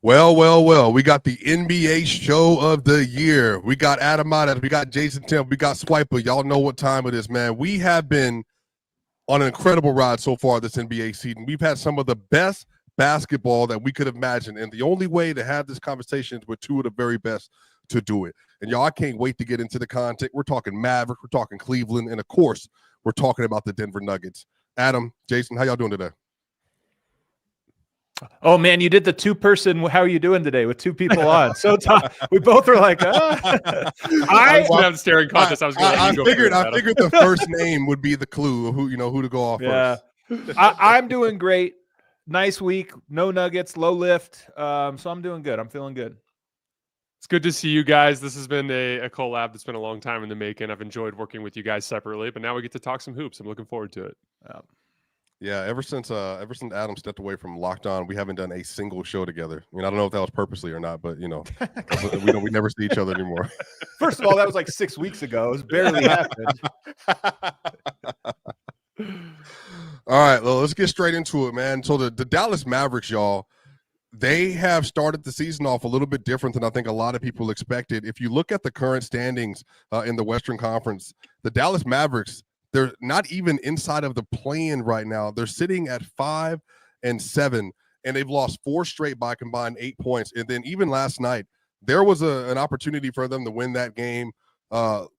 Well. We got the NBA show of the year. We got Adam Madas. We got Jason Timpf. We got Swipa. Y'all know what time it is, man. We have been on an incredible ride so far this NBA season. We've had some of the best basketball that we could imagine. And the only way to have this conversation is with two of the very best to do it. And y'all, I can't wait to get into the content. We're talking Mavericks. We're talking Cleveland. And, of course, we're talking about the Denver Nuggets. Adam, Jason, how y'all doing today? Oh man, you did the two-person. How are you doing today with two people on? So we both were like, I have the staring contest. I figured the first name would be the clue of who to go off first. I'm doing great. Nice week. No Nuggets, low lift. So I'm doing good. I'm feeling good. It's good to see you guys. This has been a collab that's been a long time in the making. I've enjoyed working with you guys separately, but now we get to talk some hoops. I'm looking forward to it. Yeah, ever since Adam stepped away from Locked On, we haven't done a single show together. I mean, I don't know if that was purposely or not, but we never see each other anymore. First of all, that was like 6 weeks ago. It's barely happened. All right, well, let's get straight into it, man. So the Dallas Mavericks, y'all, they have started the season off a little bit different than I think a lot of people expected. If you look at the current standings in the Western Conference, the Dallas Mavericks, they're not even inside of the play-in right now. They're sitting at 5-7, and they've lost 4 straight by combined 8 points. And then even last night, there was an opportunity for them to win that game. But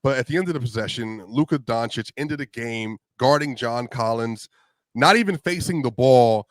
at the end of the possession, Luka Doncic ended the game guarding John Collins, not even facing the ball.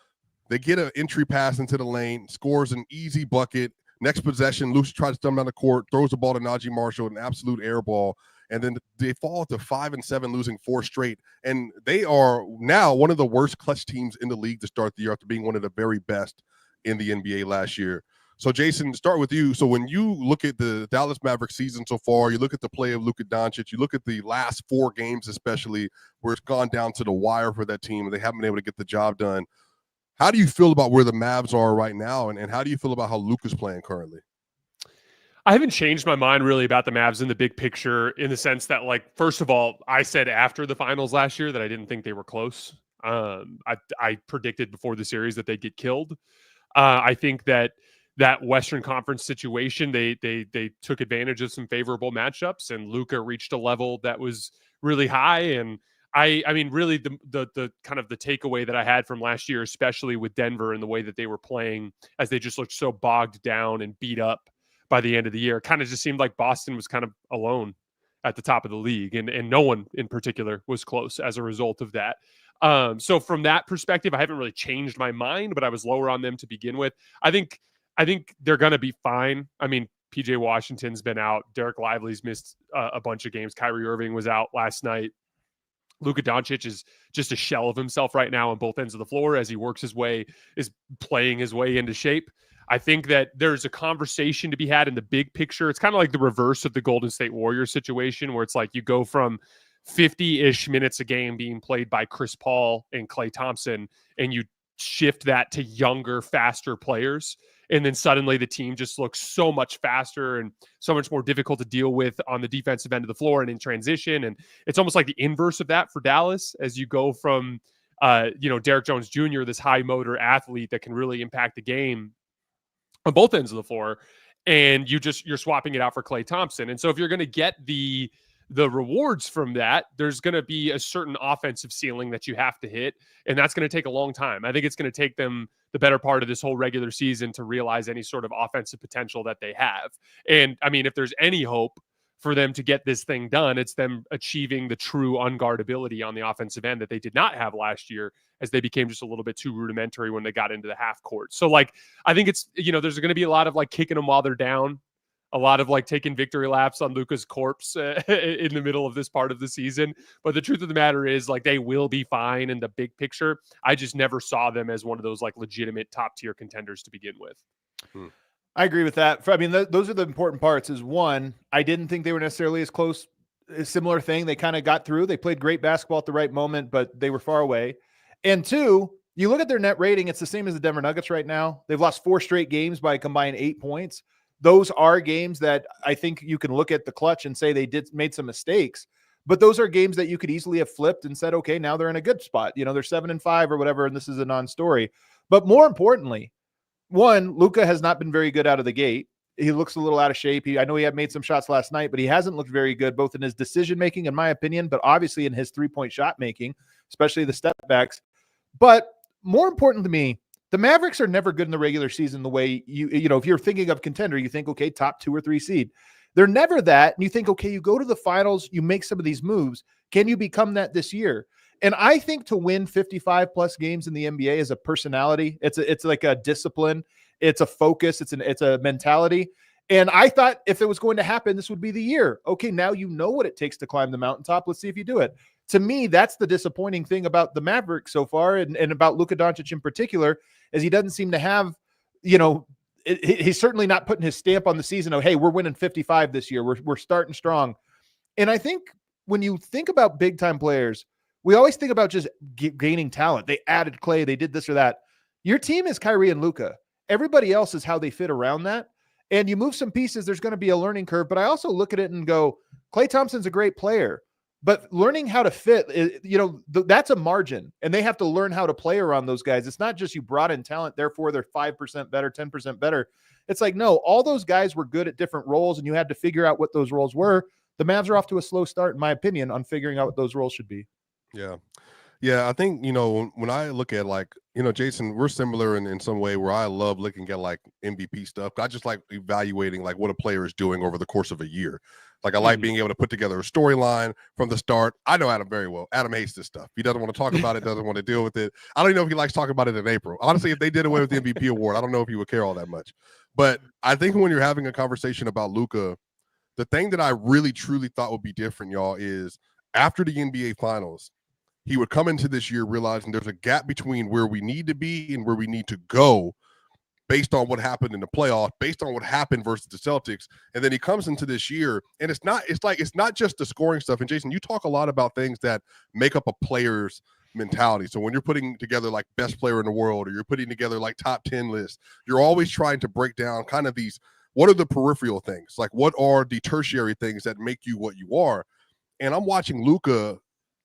They get an entry pass into the lane, scores an easy bucket. Next possession, Luka tries to thumb down the court, throws the ball to Najee Marshall, an absolute air ball. And then they fall to 5-7, losing 4 straight. And they are now one of the worst clutch teams in the league to start the year after being one of the very best in the NBA last year. So, Jason, start with you. So when you look at the Dallas Mavericks season so far, you look at the play of Luka Doncic, you look at the last 4 games especially, where it's gone down to the wire for that team, and they haven't been able to get the job done. How do you feel about where the Mavs are right now, and how do you feel about how Luka's playing currently? I haven't changed my mind really about the Mavs in the big picture, in the sense that, like, first of all, I said after the finals last year that I didn't think they were close. I predicted before the series that they'd get killed. I think that Western Conference situation, they took advantage of some favorable matchups, and Luka reached a level that was really high. And I mean, really the kind of the takeaway that I had from last year, especially with Denver and the way that they were playing, as they just looked so bogged down and beat up by the end of the year, kind of just seemed like Boston was kind of alone at the top of the league, and no one in particular was close as a result of that. So from that perspective, I haven't really changed my mind, but I was lower on them to begin with. I think they're going to be fine. I mean, PJ Washington's been out. Derek Lively's missed a bunch of games. Kyrie Irving was out last night. Luka Doncic is just a shell of himself right now on both ends of the floor as he is playing his way into shape. I think that there's a conversation to be had in the big picture. It's kind of like the reverse of the Golden State Warriors situation, where it's like you go from 50-ish minutes a game being played by Chris Paul and Klay Thompson, and you shift that to younger, faster players. And then suddenly the team just looks so much faster and so much more difficult to deal with on the defensive end of the floor and in transition. And it's almost like the inverse of that for Dallas, as you go from, Derek Jones Jr., this high motor athlete that can really impact the game on both ends of the floor, and you're swapping it out for Klay Thompson. And so if you're going to get the rewards from that, there's going to be a certain offensive ceiling that you have to hit, and that's going to take a long time. I think it's going to take them the better part of this whole regular season to realize any sort of offensive potential that they have. And I mean, if there's any hope for them to get this thing done, it's them achieving the true unguardability on the offensive end that they did not have last year, as they became just a little bit too rudimentary when they got into the half court. So, like, I think it's, there's going to be a lot of like kicking them while they're down, a lot of like taking victory laps on Luka's corpse in the middle of this part of the season. But the truth of the matter is, like, they will be fine in the big picture. I just never saw them as one of those like legitimate top tier contenders to begin with. I agree with that. I mean, those are the important parts. Is one, I didn't think they were necessarily as close. A similar thing. They kind of got through. They played great basketball at the right moment, but they were far away. And two, you look at their net rating, it's the same as the Denver Nuggets right now. They've lost 4 straight games by a combined 8 points. Those are games that I think you can look at the clutch and say they made some mistakes, but those are games that you could easily have flipped and said, okay, now they're in a good spot. They're 7-5 or whatever, and this is a non-story. But more importantly, one, Luka has not been very good out of the gate. He looks a little out of shape. I know he had made some shots last night, but he hasn't looked very good, both in his decision-making, in my opinion, but obviously in his three-point shot making, especially the step backs. But more important to me, the Mavericks are never good in the regular season the way you know, if you're thinking of contender, you think, okay, top 2 or 3 seed. They're never that. And you think, okay, you go to the finals, you make some of these moves. Can you become that this year? And I think to win 55 plus games in the NBA is a personality. It's like a discipline. It's a focus. It's a mentality. And I thought if it was going to happen, this would be the year. Okay, now you know what it takes to climb the mountaintop. Let's see if you do it. To me, that's the disappointing thing about the Mavericks so far, and about Luka Doncic in particular, is he doesn't seem to have, you know, he's certainly not putting his stamp on the season of, hey, we're winning 55 this year. We're starting strong. And I think when you think about big time players, we always think about just gaining talent. They added Clay, they did this or that. Your team is Kyrie and Luka. Everybody else is how they fit around that. And you move some pieces, there's going to be a learning curve. But I also look at it and go, Klay Thompson's a great player, but learning how to fit, you know, that's a margin, and they have to learn how to play around those guys. It's not just you brought in talent, therefore they're 5% better, 10% better. It's like, no, all those guys were good at different roles, and you had to figure out what those roles were. The Mavs are off to a slow start, in my opinion, on figuring out what those roles should be. Yeah. Yeah, I think, you know, when I look at, like, you know, Jason, we're similar in some way where I love looking at like MVP stuff. I just like evaluating like what a player is doing over the course of a year. Like I like being able to put together a storyline from the start. I know Adam very well. Adam hates this stuff. He doesn't want to talk about it, doesn't want to deal with it. I don't even know if he likes talking about it in April. Honestly, if they did away with the MVP award, I don't know if he would care all that much. But I think when you're having a conversation about Luka, the thing that I really truly thought would be different, y'all, is after the NBA Finals, he would come into this year realizing there's a gap between where we need to be and where we need to go based on what happened in the playoffs, based on what happened versus the Celtics. And then he comes into this year, and it's not just the scoring stuff. And Jason, you talk a lot about things that make up a player's mentality. So when you're putting together like best player in the world, or you're putting together like top 10 lists, you're always trying to break down kind of these, what are the peripheral things? Like what are the tertiary things that make you what you are? And I'm watching Luka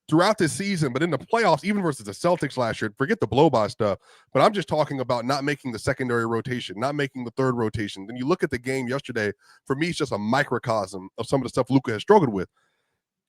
throughout this season, but in the playoffs, even versus the Celtics last year, forget the blow-by stuff, but I'm just talking about not making the secondary rotation, not making the third rotation. Then you look at the game yesterday, for me, it's just a microcosm of some of the stuff Luka has struggled with.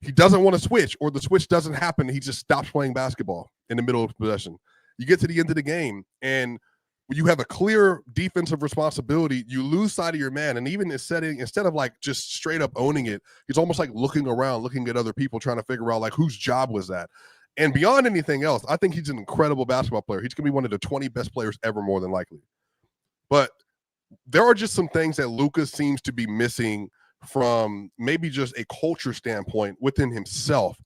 He doesn't want to switch, or the switch doesn't happen. He just stops playing basketball in the middle of possession. You get to the end of the game, and when you have a clear defensive responsibility, you lose sight of your man. And even instead of like just straight up owning it, he's almost like looking around, looking at other people, trying to figure out like whose job was that. And beyond anything else, I think he's an incredible basketball player. He's going to be one of the 20 best players ever, more than likely. But there are just some things that Luka seems to be missing from maybe just a culture standpoint within himself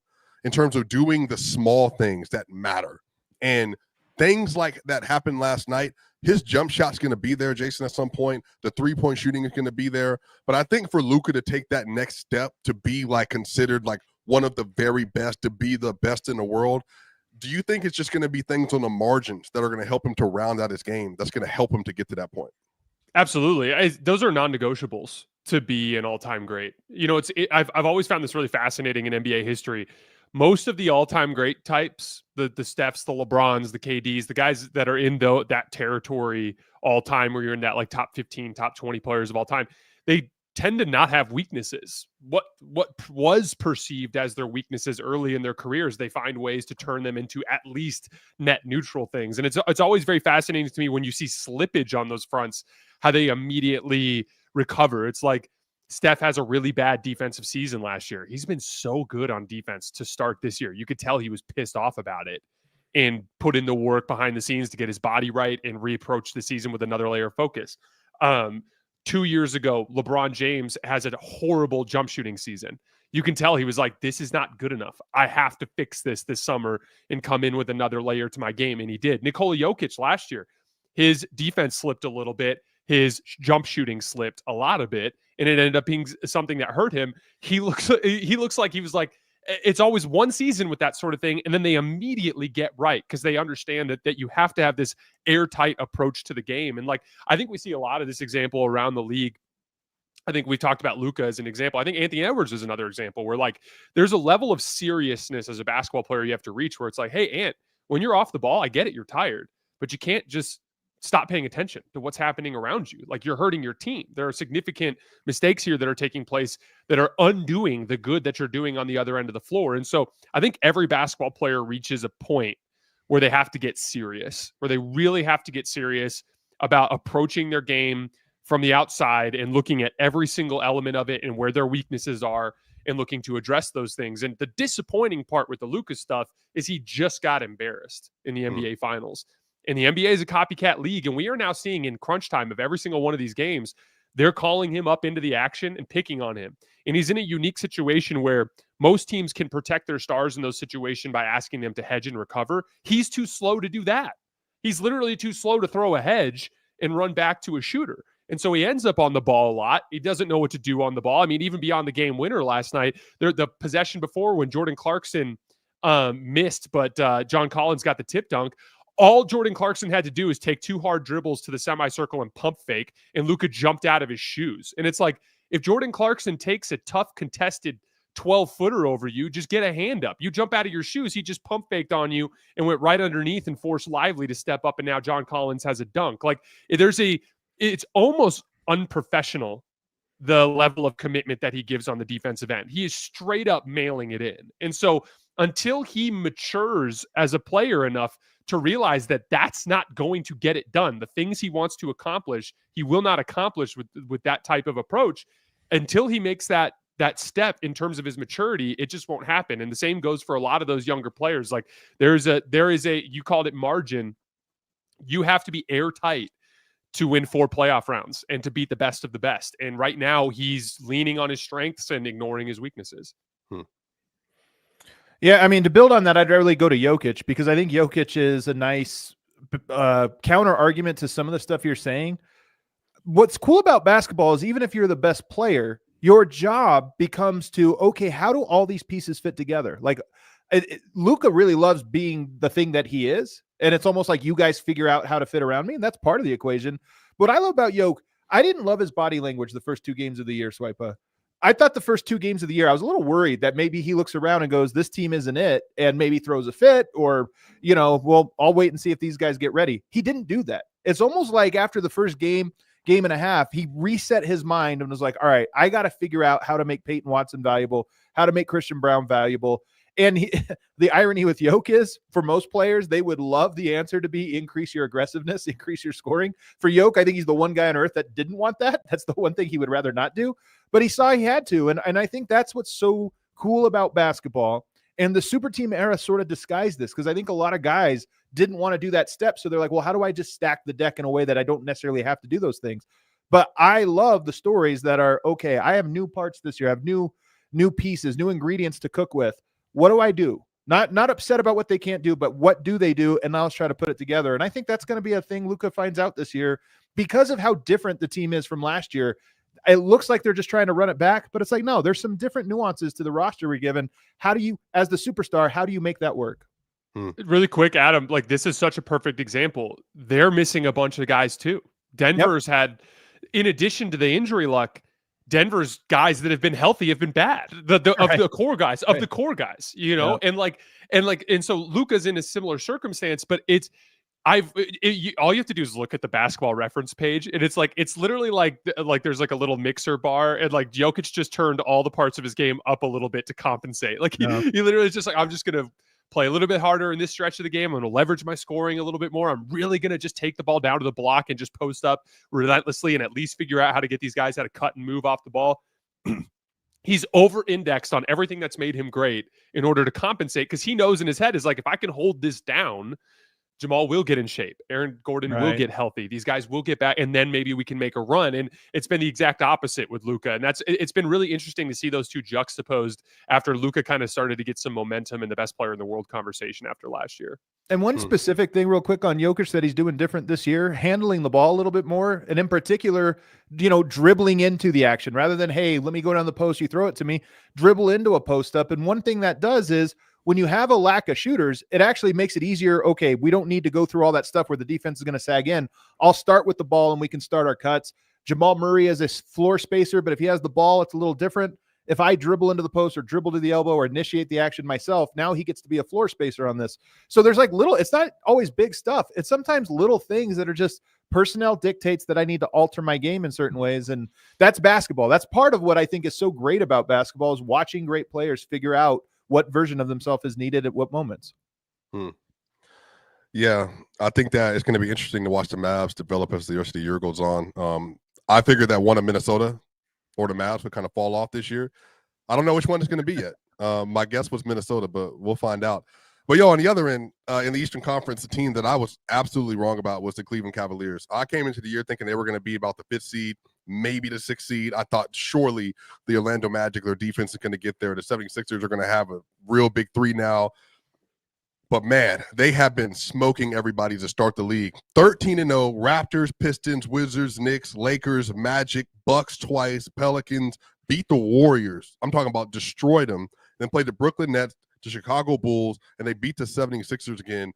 in terms of doing the small things that matter. And things like that happened last night. His jump shot's going to be there, Jason, at some point. The three-point shooting is going to be there. But I think for Luka to take that next step to be like considered like one of the very best, to be the best in the world, do you think it's just going to be things on the margins that are going to help him to round out his game, that's going to help him to get to that point? Absolutely. Those are non-negotiables to be an all-time great. You know, I've always found this really fascinating in NBA history. Most of the all-time great types, the Stephs, the LeBrons, the KDs, the guys that are in that territory all-time, where you're in that like top 15, top 20 players of all time, they tend to not have weaknesses. What was perceived as their weaknesses early in their careers, they find ways to turn them into at least net neutral things. And it's always very fascinating to me when you see slippage on those fronts, how they immediately recover. It's like Steph has a really bad defensive season last year. He's been so good on defense to start this year. You could tell he was pissed off about it and put in the work behind the scenes to get his body right and reapproach the season with another layer of focus. 2 years ago, LeBron James has a horrible jump shooting season. You can tell he was like, this is not good enough. I have to fix this summer and come in with another layer to my game. And he did. Nikola Jokic last year, his defense slipped a little bit. His jump shooting slipped a lot of bit, and it ended up being something that hurt him. He looks like he was like, it's always one season with that sort of thing, and then they immediately get right because they understand that you have to have this airtight approach to the game. And like, I think we see a lot of this example around the league. I think we talked about Luka as an example. I think Anthony Edwards is another example where like there's a level of seriousness as a basketball player you have to reach where it's like, hey, Ant, when you're off the ball, I get it, you're tired, but you can't just stop paying attention to what's happening around you. Like, you're hurting your team. There are significant mistakes here that are taking place that are undoing the good that you're doing on the other end of the floor. And so I think every basketball player reaches a point where they have to get serious, where they really have to get serious about approaching their game from the outside and looking at every single element of it and where their weaknesses are and looking to address those things. And the disappointing part with the Luka stuff is he just got embarrassed in the NBA Finals. And the NBA is a copycat league, and we are now seeing in crunch time of every single one of these games, they're calling him up into the action and picking on him. And he's in a unique situation where most teams can protect their stars in those situations by asking them to hedge and recover. He's too slow to do that. He's literally too slow to throw a hedge and run back to a shooter. And so he ends up on the ball a lot. He doesn't know what to do on the ball. I mean, even beyond the game winner last night, the possession before when Jordan Clarkson missed, but John Collins got the tip dunk. All Jordan Clarkson had to do is take 2 hard dribbles to the semicircle and pump fake, and Luka jumped out of his shoes. And it's like, if Jordan Clarkson takes a tough contested 12-footer over you, just get a hand up. You jump out of your shoes, he just pump faked on you and went right underneath and forced Lively to step up, and now John Collins has a dunk. Like, it's almost unprofessional, the level of commitment that he gives on the defensive end. He is straight up mailing it in. And so until he matures as a player enough to realize that that's not going to get it done, the things he wants to accomplish, he will not accomplish with that type of approach. Until he makes that step in terms of his maturity, it just won't happen. And the same goes for a lot of those younger players. Like, there is a, you called it margin. You have to be airtight to win 4 playoff rounds and to beat the best of the best. And right now he's leaning on his strengths and ignoring his weaknesses. Yeah, I mean, to build on that, I'd really go to Jokic, because I think Jokic is a nice counter argument to some of the stuff you're saying. What's cool about basketball is even if you're the best player, your job becomes to, okay, how do all these pieces fit together? Like, Luka really loves being the thing that he is. And it's almost like you guys figure out how to fit around me. And that's part of the equation. What I love about Jokic, I didn't love his body language the first 2 games of the year, Swipa. I thought the first 2 games of the year, I was a little worried that maybe he looks around and goes, this team isn't it, and maybe throws a fit, or, well, I'll wait and see if these guys get ready. He didn't do that. It's almost like after the first game and a half, he reset his mind and was like, all right, I got to figure out how to make Peyton Watson valuable, how to make Christian Brown valuable. And the irony with Jokic is, for most players, they would love the answer to be increase your aggressiveness, increase your scoring. For Jokic, I think he's the one guy on earth that didn't want that. That's the one thing he would rather not do. But he saw he had to. And I think that's what's so cool about basketball. And the super team era sort of disguised this, because I think a lot of guys didn't want to do that step. So they're like, well, how do I just stack the deck in a way that I don't necessarily have to do those things? But I love the stories that are, okay, I have new parts this year. I have new pieces, new ingredients to cook with. What do I do? Not upset about what they can't do, but what do they do? And now let's try to put it together. And I think that's going to be a thing Luka finds out this year, because of how different the team is from last year. It looks like they're just trying to run it back, but it's like, no, there's some different nuances to the roster we're given. How do you, as the superstar, how do you make that work? Really quick, Adam, like, this is such a perfect example. They're missing a bunch of guys too. Denver's had, in addition to the injury luck, Denver's guys that have been healthy have been bad. Of the core guys, the core guys, and so Luka's in a similar circumstance, but all you have to do is look at the Basketball Reference page, and it's literally like there's like a little mixer bar, and like Jokic just turned all the parts of his game up a little bit to compensate. Like he literally is just like, I'm just gonna play a little bit harder in this stretch of the game. I'm going to leverage my scoring a little bit more. I'm really going to just take the ball down to the block and just post up relentlessly and at least figure out how to get these guys how to cut and move off the ball. He's over-indexed on everything that's made him great in order to compensate, because he knows in his head is like, if I can hold this down, Jamal will get in shape. Aaron Gordon will get healthy. These guys will get back, and then maybe we can make a run. And it's been the exact opposite with Luka. And it's been really interesting to see those two juxtaposed after Luka kind of started to get some momentum in the best player in the world conversation after last year. And one specific thing real quick on Jokic that he's doing different this year, handling the ball a little bit more. And in particular, dribbling into the action rather than, hey, let me go down the post, you throw it to me, dribble into a post up. And one thing that does is, when you have a lack of shooters, it actually makes it easier. Okay, we don't need to go through all that stuff where the defense is going to sag in. I'll start with the ball and we can start our cuts. Jamal Murray is a floor spacer, but if he has the ball, it's a little different. if I dribble into the post or dribble to the elbow or initiate the action myself, now he gets to be a floor spacer on this. So there's like little, it's not always big stuff. It's sometimes little things that are just personnel dictates that I need to alter my game in certain ways. And that's basketball. That's part of what I think is so great about basketball, is watching great players figure out what version of themselves is needed at what moments. Yeah, I think that it's going to be interesting to watch the Mavs develop as the rest of the year goes on. I figured that one of Minnesota or the Mavs would kind of fall off this year. I don't know which one it's going to be yet. My guess was Minnesota, but we'll find out. But on the other end, in the Eastern Conference, the team that I was absolutely wrong about was the Cleveland Cavaliers. I came into the year thinking they were going to be about the 5th seed, maybe the 6th seed. I thought surely the Orlando Magic, their defense is going to get there. The 76ers are going to have a real big 3 now. But, man, they have been smoking everybody to start the league. 13-0, Raptors, Pistons, Wizards, Knicks, Lakers, Magic, Bucks twice, Pelicans, beat the Warriors. I'm talking about destroyed them. Then played the Brooklyn Nets, the Chicago Bulls, and they beat the 76ers again.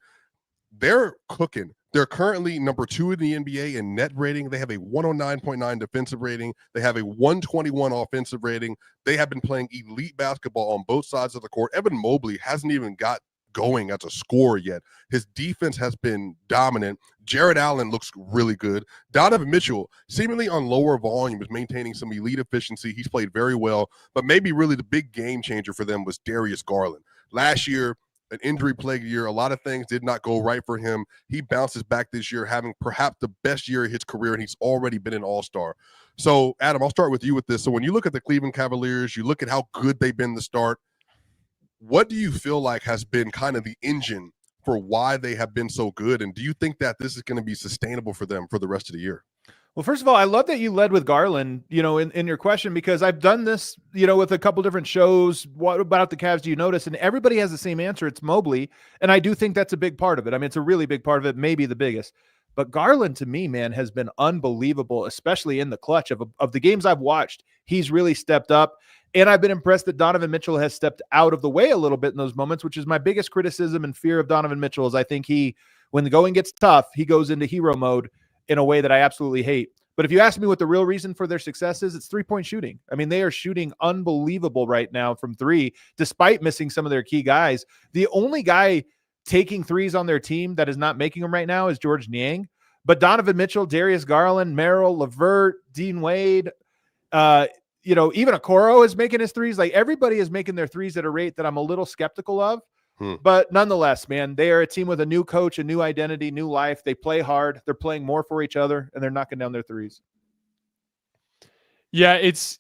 They're cooking. They're currently number 2 in the NBA in net rating. They have a 109.9 defensive rating. They have a 121 offensive rating. They have been playing elite basketball on both sides of the court. Evan Mobley hasn't even got going as a scorer yet. His defense has been dominant. Jared Allen looks really good. Donovan Mitchell, seemingly on lower volume, is maintaining some elite efficiency. He's played very well, but maybe really the big game changer for them was Darius Garland. Last year, an injury-plagued year. A lot of things did not go right for him. He bounces back this year, having perhaps the best year of his career, and he's already been an all-star. So, Adam, I'll start with you with this. So when you look at the Cleveland Cavaliers, you look at how good they've been to start, what do you feel like has been kind of the engine for why they have been so good? And do you think that this is going to be sustainable for them for the rest of the year? Well, first of all, I love that you led with Garland, in your question, because I've done this, with a couple different shows. What about the Cavs do you notice? And everybody has the same answer. It's Mobley. And I do think that's a big part of it. I mean, it's a really big part of it, maybe the biggest. But Garland, to me, man, has been unbelievable, especially in the clutch of the games I've watched. He's really stepped up. And I've been impressed that Donovan Mitchell has stepped out of the way a little bit in those moments, which is my biggest criticism and fear of Donovan Mitchell, is I think when the going gets tough, he goes into hero mode in a way that I absolutely hate. But if you ask me what the real reason for their success is, it's 3-point shooting. I mean, they are shooting unbelievable right now from 3, despite missing some of their key guys. The only guy taking threes on their team that is not making them right now is George Niang. But Donovan Mitchell, Darius Garland, Merrill, LeVert, Dean Wade, even Okoro is making his threes. Like, everybody is making their threes at a rate that I'm a little skeptical of. But nonetheless, man, they are a team with a new coach, a new identity, new life. They play hard. They're playing more for each other, and they're knocking down their threes. Yeah, it's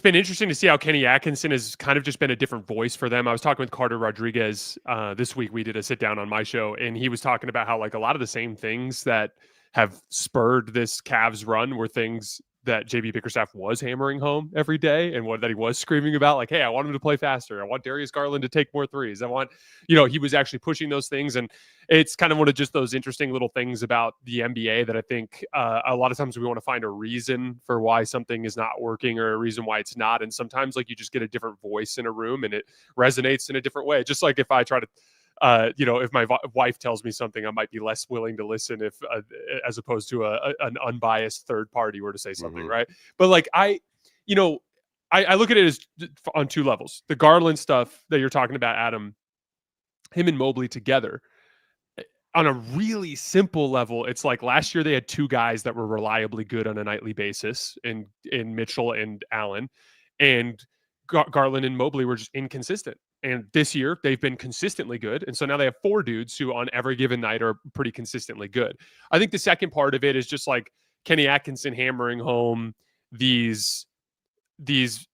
been interesting to see how Kenny Atkinson has kind of just been a different voice for them. I was talking with Carter Rodriguez this week. We did a sit down on my show, and he was talking about how, like, a lot of the same things that have spurred this Cavs run were things that JB Bickerstaff was hammering home every day, and what that he was screaming about, like, hey, I want him to play faster. I want Darius Garland to take more threes. I want, he was actually pushing those things. And it's kind of one of just those interesting little things about the NBA that I think a lot of times we want to find a reason for why something is not working or a reason why it's not. And sometimes, like, you just get a different voice in a room and it resonates in a different way. Just like if I try to, if my wife tells me something, I might be less willing to listen if, as opposed to an unbiased third party were to say something, right? But like I look at it as on 2 levels. The Garland stuff that you're talking about, Adam, him and Mobley together, on a really simple level, it's like last year they had 2 guys that were reliably good on a nightly basis in Mitchell and Allen, and Garland and Mobley were just inconsistent. And this year they've been consistently good. And so now they have 4 dudes who on every given night are pretty consistently good. I think the second part of it is just like Kenny Atkinson hammering home these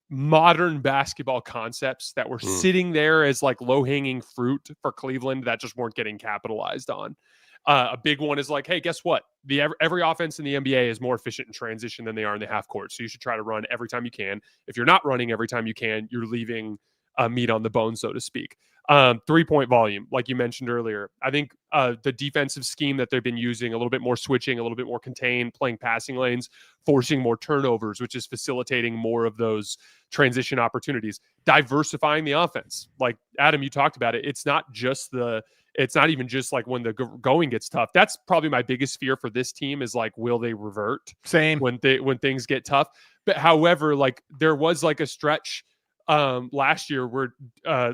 modern basketball concepts that were sitting there as like low-hanging fruit for Cleveland that just weren't getting capitalized on. A big one is like, hey, guess what? Every offense in the NBA is more efficient in transition than they are in the half court. So you should try to run every time you can. If you're not running every time you can, you're leaving meat on the bone, so to speak. 3-point volume, like you mentioned earlier. I think the defensive scheme that they've been using, a little bit more switching, a little bit more contained, playing passing lanes, forcing more turnovers, which is facilitating more of those transition opportunities, diversifying the offense. Like, Adam, you talked about it. It's not even just like when the going gets tough. That's probably my biggest fear for this team is like, will they revert? Same. When things get tough. But however, like there was like a stretch last year were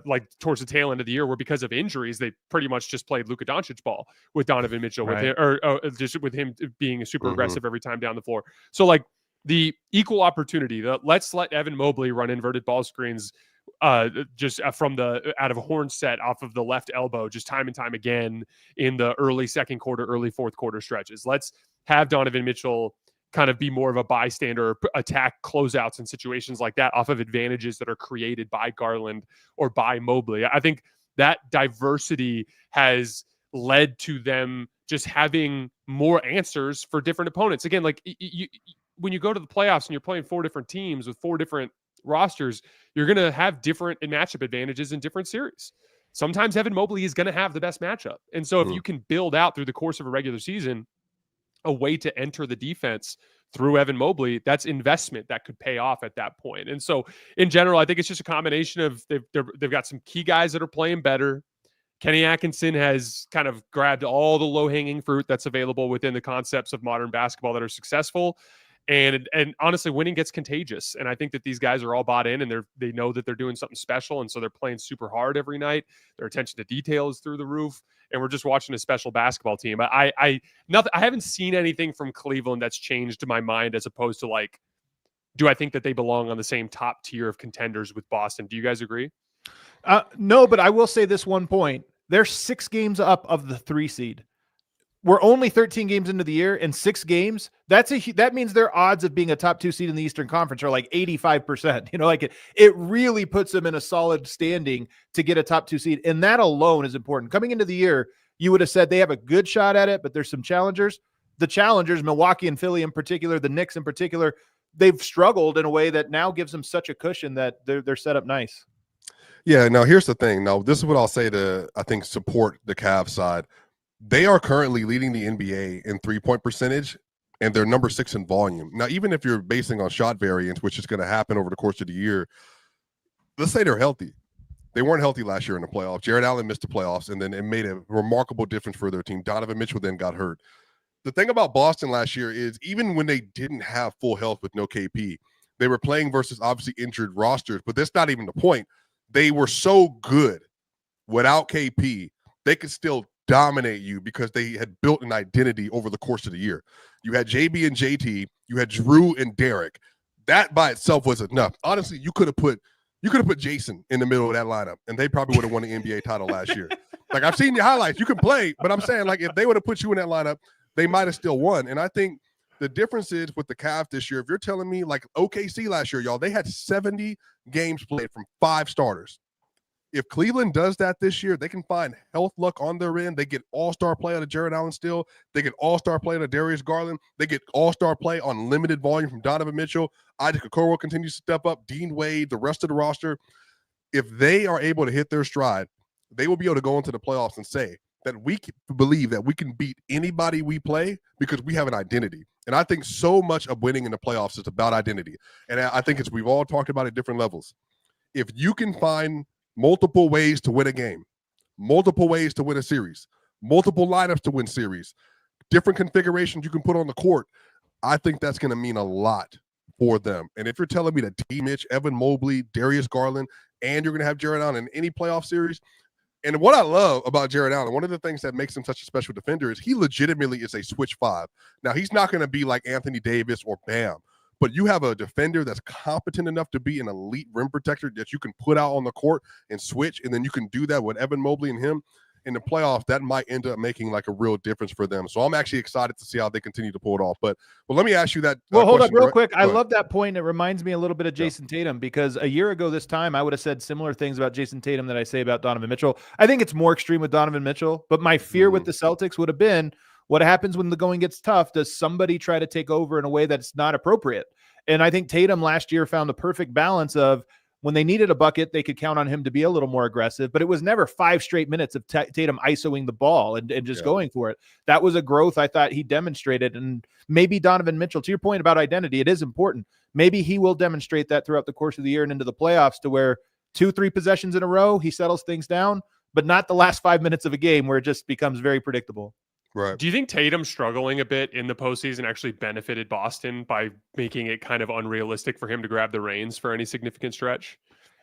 like towards the tail end of the year were because of injuries. They pretty much just played Luka Doncic ball with Donovan Mitchell with him, or just with him being super aggressive every time down the floor. So like the equal opportunity, let's let Evan Mobley run inverted ball screens just from the out of a horn set off of the left elbow, just time and time again in the early second quarter, early fourth quarter stretches. Let's have Donovan Mitchell kind of be more of a bystander, attack closeouts and situations like that off of advantages that are created by Garland or by Mobley. I think that diversity has led to them just having more answers for different opponents. Again, like when you go to the playoffs and you're playing 4 different teams with 4 different rosters, you're going to have different matchup advantages in different series. Sometimes Evan Mobley is going to have the best matchup. And so if you can build out through the course of a regular season a way to enter the defense through Evan Mobley, that's investment that could pay off at that point. And so in general, I think it's just a combination of they've got some key guys that are playing better. Kenny Atkinson has kind of grabbed all the low-hanging fruit that's available within the concepts of modern basketball that are successful. And honestly, winning gets contagious. And I think that these guys are all bought in, and they know that they're doing something special. And so they're playing super hard every night. Their attention to detail is through the roof. And we're just watching a special basketball team. I haven't seen anything from Cleveland that's changed my mind, as opposed to like, do I think that they belong on the same top tier of contenders with Boston? Do you guys agree? No, but I will say this one point. They're 6 games up of the 3 seed. We're only 13 games into the year, and 6 games. That means their odds of being a top 2 seed in the Eastern Conference are like 85%. You know, like it really puts them in a solid standing to get a top 2 seed. And that alone is important. Coming into the year, you would have said they have a good shot at it, but there's some challengers. The challengers, Milwaukee and Philly in particular, the Knicks in particular, they've struggled in a way that now gives them such a cushion that they're set up nice. Yeah, now here's the thing. Now, this is what I'll say to, I think, support the Cavs side. They are currently leading the NBA in 3-point percentage, and they're number 6 in volume. Now, even if you're basing on shot variance, which is going to happen over the course of the year, let's say they're healthy. They weren't healthy last year in the playoffs. Jared Allen missed the playoffs, and then it made a remarkable difference for their team. Donovan Mitchell then got hurt. The thing about Boston last year is even when they didn't have full health with no KP, they were playing versus obviously injured rosters, but that's not even the point. They were so good without KP, they could still dominate you because they had built an identity over the course of the year. You had JB and JT, you had Drew and Derek. That by itself was enough. Honestly, you could have put Jason in the middle of that lineup, and they probably would have won the NBA title last year. Like, I've seen your highlights. You can play, but I'm saying, like, if they would have put you in that lineup, they might have still won. And I think the difference is with the Cavs this year, if you're telling me, like OKC last year, y'all, they had 70 games played from 5 starters. If Cleveland does that this year, they can find health luck on their end. They get all-star play out of Jared Allen still. They get all-star play out of Darius Garland. They get all-star play on limited volume from Donovan Mitchell. Isaac Okoro continues to step up. Dean Wade, the rest of the roster. If they are able to hit their stride, they will be able to go into the playoffs and say that we believe that we can beat anybody we play because we have an identity. And I think so much of winning in the playoffs is about identity. And I think we've all talked about it at different levels. If you can find multiple ways to win a game, multiple ways to win a series, multiple lineups to win series, different configurations you can put on the court, I think that's going to mean a lot for them. And if you're telling me that D. Mitch, Evan Mobley, Darius Garland, and you're going to have Jared Allen in any playoff series, and what I love about Jared Allen, one of the things that makes him such a special defender is he legitimately is a switch 5. Now, he's not going to be like Anthony Davis or Bam, but you have a defender that's competent enough to be an elite rim protector that you can put out on the court and switch, and then you can do that with Evan Mobley and him in the playoffs. That might end up making like a real difference for them. So I'm actually excited to see how they continue to pull it off. But let me ask you that. Well, hold up real quick. I love that point. It reminds me a little bit of Jason Tatum, because a year ago this time, I would have said similar things about Jason Tatum that I say about Donovan Mitchell. I think it's more extreme with Donovan Mitchell, but my fear with the Celtics would have been, what happens when the going gets tough? Does somebody try to take over in a way that's not appropriate? And I think Tatum last year found the perfect balance of, when they needed a bucket, they could count on him to be a little more aggressive, but it was never 5 straight minutes of Tatum isoing the ball and just going for it. That was a growth I thought he demonstrated. And maybe Donovan Mitchell, to your point about identity, it is important. Maybe he will demonstrate that throughout the course of the year and into the playoffs, to where 2-3 possessions in a row, he settles things down, but not the last 5 minutes of a game where it just becomes very predictable. Right. Do you think Tatum struggling a bit in the postseason actually benefited Boston by making it kind of unrealistic for him to grab the reins for any significant stretch?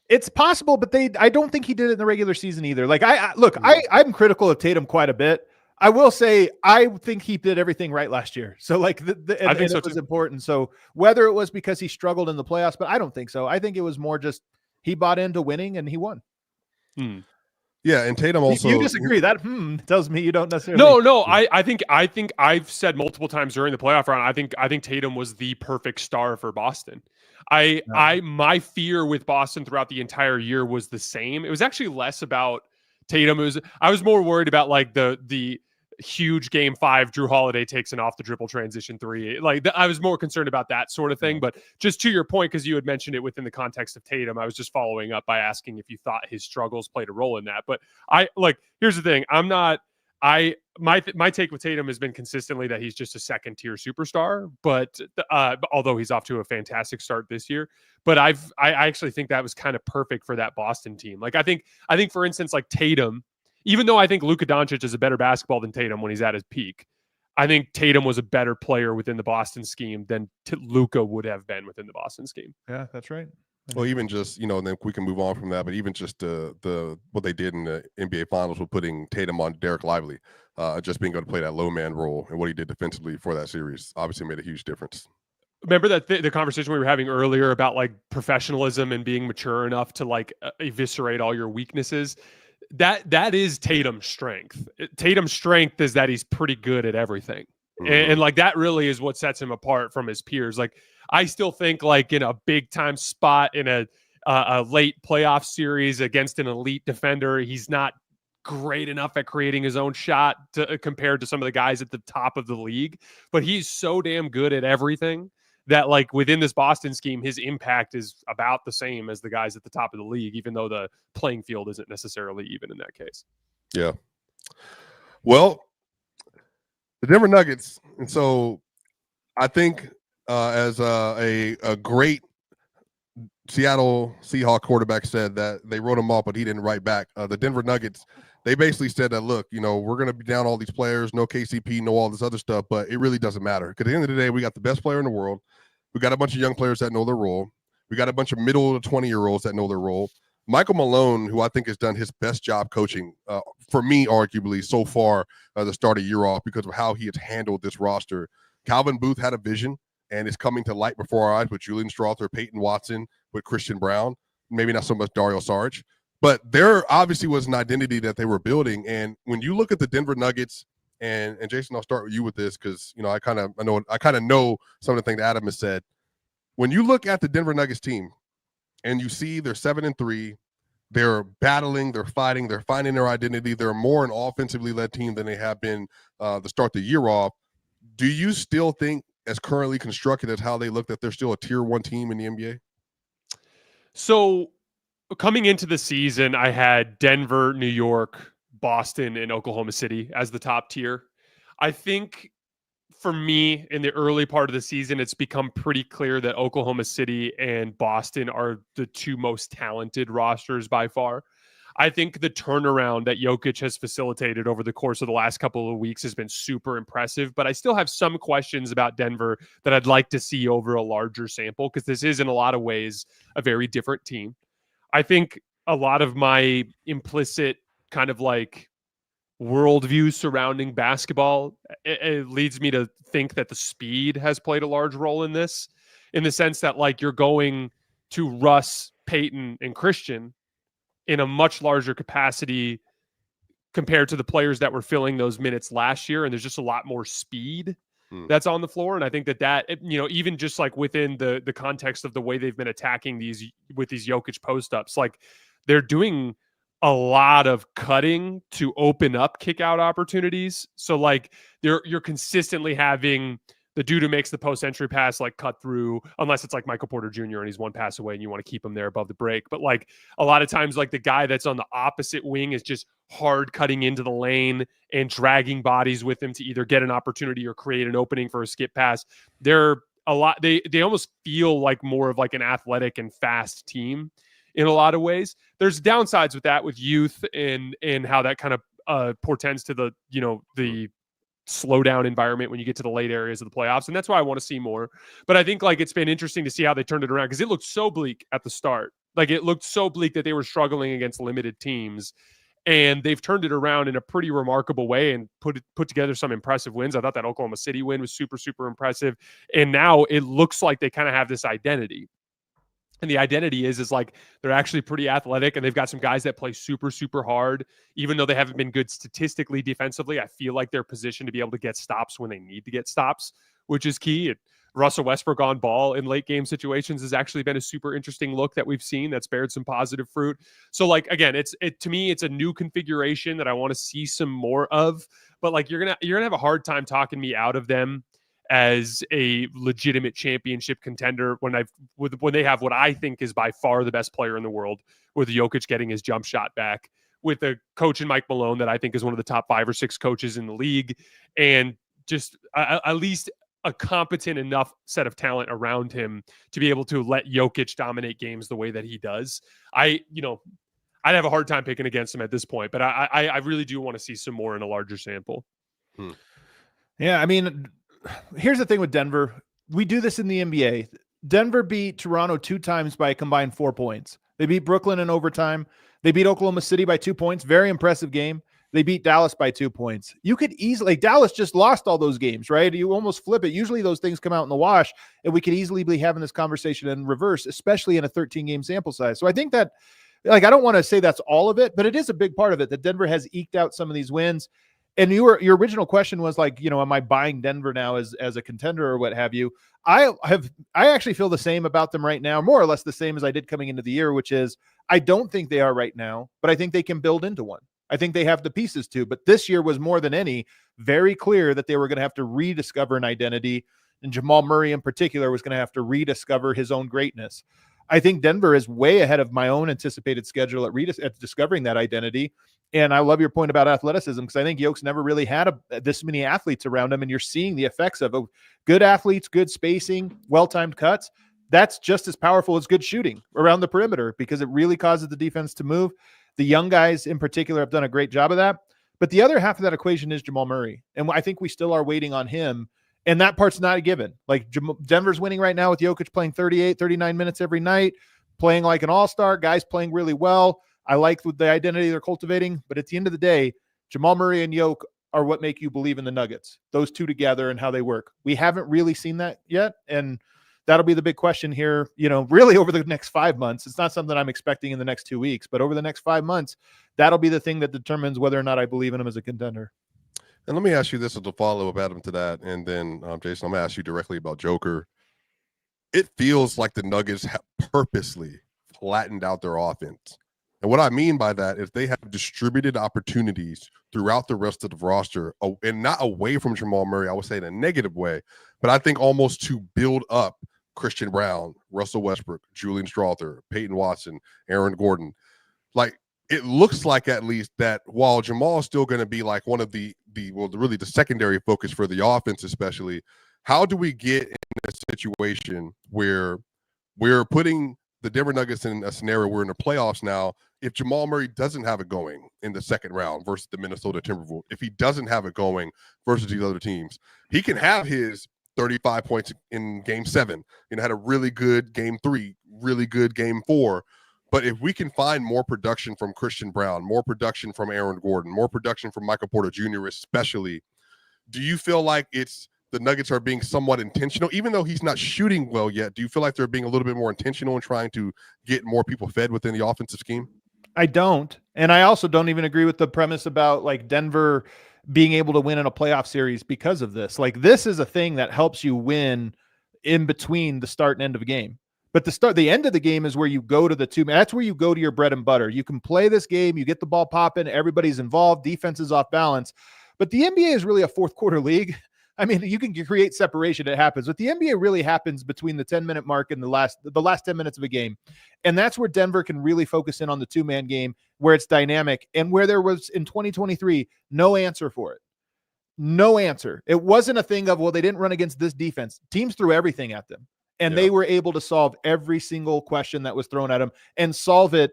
It's possible, but I don't think he did it in the regular season either. Like I'm critical of Tatum quite a bit. I will say I think he did everything right last year. So like I think so it was too. important. So whether it was because he struggled in the playoffs, but I don't think so. I think it was more just he bought into winning and he won. Yeah, and Tatum also. You disagree. That tells me you don't necessarily. No. I think I've said multiple times during the playoff round. I think Tatum was the perfect star for Boston. My fear with Boston throughout the entire year was the same. It was actually less about Tatum. I was more worried about like the huge game 5 Drew Holiday takes an off the dribble transition 3. Like I was more concerned about that sort of thing. But just to your point, because you had mentioned it within the context of Tatum, I was just following up by asking if you thought his struggles played a role in that. But here's the thing. My take with Tatum has been consistently that he's just a second tier superstar, but although he's off to a fantastic start this year, but I actually think that was kind of perfect for that Boston team. Like I think for instance, like Tatum, even though I think Luka Doncic is a better basketball than Tatum when he's at his peak, I think Tatum was a better player within the Boston scheme than Luka would have been within the Boston scheme. Yeah, that's right. Well, even just, and then we can move on from that, but even just the what they did in the NBA Finals with putting Tatum on Derek Lively, just being able to play that low man role and what he did defensively for that series obviously made a huge difference. Remember that the conversation we were having earlier about like professionalism and being mature enough to like eviscerate all your weaknesses? That is Tatum's strength. Tatum's strength is that he's pretty good at everything. And like that really is what sets him apart from his peers. Like I still think like in a big time spot in a late playoff series against an elite defender, he's not great enough at creating his own shot compared to some of the guys at the top of the league. But he's so damn good at everything that like within this Boston scheme, his impact is about the same as the guys at the top of the league, even though the playing field isn't necessarily even in that case. Yeah. Well, the Denver Nuggets. And so I think as a great Seattle Seahawks quarterback said that they wrote him off, but he didn't write back. The Denver Nuggets, they basically said that, look, we're going to be down all these players, no KCP, no all this other stuff, but it really doesn't matter. Because at the end of the day, we got the best player in the world. We got a bunch of young players that know their role. We got a bunch of middle to 20-year-olds that know their role. Michael Malone, who I think has done his best job coaching, for me, arguably, so far, the start of year off because of how he has handled this roster. Calvin Booth had a vision, and it's coming to light before our eyes with Julian Strawther, Peyton Watson, with Christian Brown, maybe not so much Dario Saric. But there obviously was an identity that they were building. And when you look at the Denver Nuggets, and Jason, I'll start with you with this because I kind of know some of the things Adam has said. When you look at the Denver Nuggets team and you see they're 7-3, they're battling, they're fighting, they're finding their identity. They're more an offensively led team than they have been to start the year off. Do you still think, as currently constructed as how they look, that they're still a tier 1 team in the NBA? So coming into the season, I had Denver, New York, Boston, and Oklahoma City as the top tier. I think for me in the early part of the season, it's become pretty clear that Oklahoma City and Boston are the two most talented rosters by far. I think the turnaround that Jokic has facilitated over the course of the last couple of weeks has been super impressive, but I still have some questions about Denver that I'd like to see over a larger sample because this is in a lot of ways a very different team. I think a lot of my implicit kind of like worldview surrounding basketball, it leads me to think that the speed has played a large role in this, in the sense that like you're going to Russ, Peyton, and Christian in a much larger capacity compared to the players that were filling those minutes last year. And there's just a lot more speed that's on the floor. And I think that even just like within the context of the way they've been attacking these with these Jokic post-ups, like they're doing a lot of cutting to open up kick out opportunities. So like you're consistently having the dude who makes the post entry pass like cut through, unless it's like Michael Porter Jr. and he's one pass away and you want to keep him there above the break. But like a lot of times, like the guy that's on the opposite wing is just hard cutting into the lane and dragging bodies with him to either get an opportunity or create an opening for a skip pass. They're a lot. They almost feel like more of like an athletic and fast team in a lot of ways. There's downsides with that, with youth and how that kind of portends to the slow down environment when you get to the late areas of the playoffs. And that's why I want to see more. But I think like it's been interesting to see how they turned it around because it looked so bleak at the start Like, it looked so bleak that they were struggling against limited teams. And they've turned it around in a pretty remarkable way and put together some impressive wins. I thought that Oklahoma City win was super, super impressive. And now it looks like they kind of have this identity. And the identity is like they're actually pretty athletic, and they've got some guys that play super, super hard. Even though they haven't been good statistically defensively, I feel like they're positioned to be able to get stops when they need to get stops, which is key. Russell Westbrook on ball in late game situations has actually been a super interesting look that we've seen that's bared some positive fruit. So, like, again, to me, it's a new configuration that I want to see some more of. But like, you're gonna have a hard time talking me out of them as a legitimate championship contender when they have what I think is by far the best player in the world, with Jokic getting his jump shot back, with a coach in Mike Malone that I think is one of the top 5 or 6 coaches in the league, and just at least a competent enough set of talent around him to be able to let Jokic dominate games the way that he does. I'd have a hard time picking against him at this point, but I really do want to see some more in a larger sample. Yeah, I mean, here's the thing with Denver. We do this in the NBA. Denver beat Toronto 2 times by a combined 4 points. They beat Brooklyn in overtime. They beat Oklahoma City by 2 points. Very impressive game. They beat Dallas by 2 points. You could easily, Dallas just lost all those games, right? You almost flip it. Usually those things come out in the wash, and we could easily be having this conversation in reverse, especially in a 13-game sample size. So I think that, like, I don't want to say that's all of it, but it is a big part of it that Denver has eked out some of these wins. And your original question was like, am I buying Denver now as a contender or what have you? I actually feel the same about them right now, more or less the same as I did coming into the year, which is I don't think they are right now, but I think they can build into one. I think they have the pieces to, but this year was more than any very clear that they were going to have to rediscover an identity, and Jamal Murray in particular was going to have to rediscover his own greatness. I think Denver is way ahead of my own anticipated schedule at discovering that identity. And I love your point about athleticism, because I think Jokic never really had this many athletes around him, and you're seeing the effects of good athletes, good spacing, well-timed cuts. That's just as powerful as good shooting around the perimeter, because it really causes the defense to move. The young guys in particular have done a great job of that. But the other half of that equation is Jamal Murray. And I think we still are waiting on him. And that part's not a given. Like, Denver's winning right now with Jokic playing 38, 39 minutes every night, playing like an all-star, guys playing really well. I like the identity they're cultivating. But at the end of the day, Jamal Murray and Jokic are what make you believe in the Nuggets. Those two together and how they work. We haven't really seen that yet. And that'll be the big question here, really over the next 5 months. It's not something I'm expecting in the next 2 weeks, but over the next 5 months, that'll be the thing that determines whether or not I believe in him as a contender. And let me ask you this as a follow-up, Adam, to that. And then, Jason, I'm going to ask you directly about Joker. It feels like the Nuggets have purposely flattened out their offense. And what I mean by that is they have distributed opportunities throughout the rest of the roster, and not away from Jamal Murray, I would say in a negative way, but I think almost to build up Christian Brown, Russell Westbrook, Julian Strawther, Peyton Watson, Aaron Gordon. Like, it looks like at least that while Jamal is still going to be like one of really the secondary focus for the offense, especially, how do we get in a situation where we're putting the Denver Nuggets in a scenario we're in the playoffs now? If Jamal Murray doesn't have it going in the second round versus the Minnesota Timberwolves, if he doesn't have it going versus these other teams, he can have his 35 points in game 7, had a really good game 3, really good game 4. But if we can find more production from Christian Brown, more production from Aaron Gordon, more production from Michael Porter Jr. especially, do you feel like the Nuggets are being somewhat intentional, even though he's not shooting well yet? Do you feel like they're being a little bit more intentional in trying to get more people fed within the offensive scheme? I don't. And I also don't even agree with the premise about like Denver being able to win in a playoff series because of this. Like, this is a thing that helps you win in between the start and end of a game. But the end of the game is where you go to the two. That's where you go to your bread and butter. You can play this game. You get the ball popping. Everybody's involved. Defense is off balance. But the NBA is really a fourth quarter league. I mean, you can create separation. It happens. But the NBA really happens between the 10-minute mark and the last 10 minutes of a game. And that's where Denver can really focus in on the two-man game, where it's dynamic, and where there was in 2023 no answer for it. No answer. It wasn't a thing of, well, they didn't run against this defense. Teams threw everything at them. And they were able to solve every single question that was thrown at them and solve it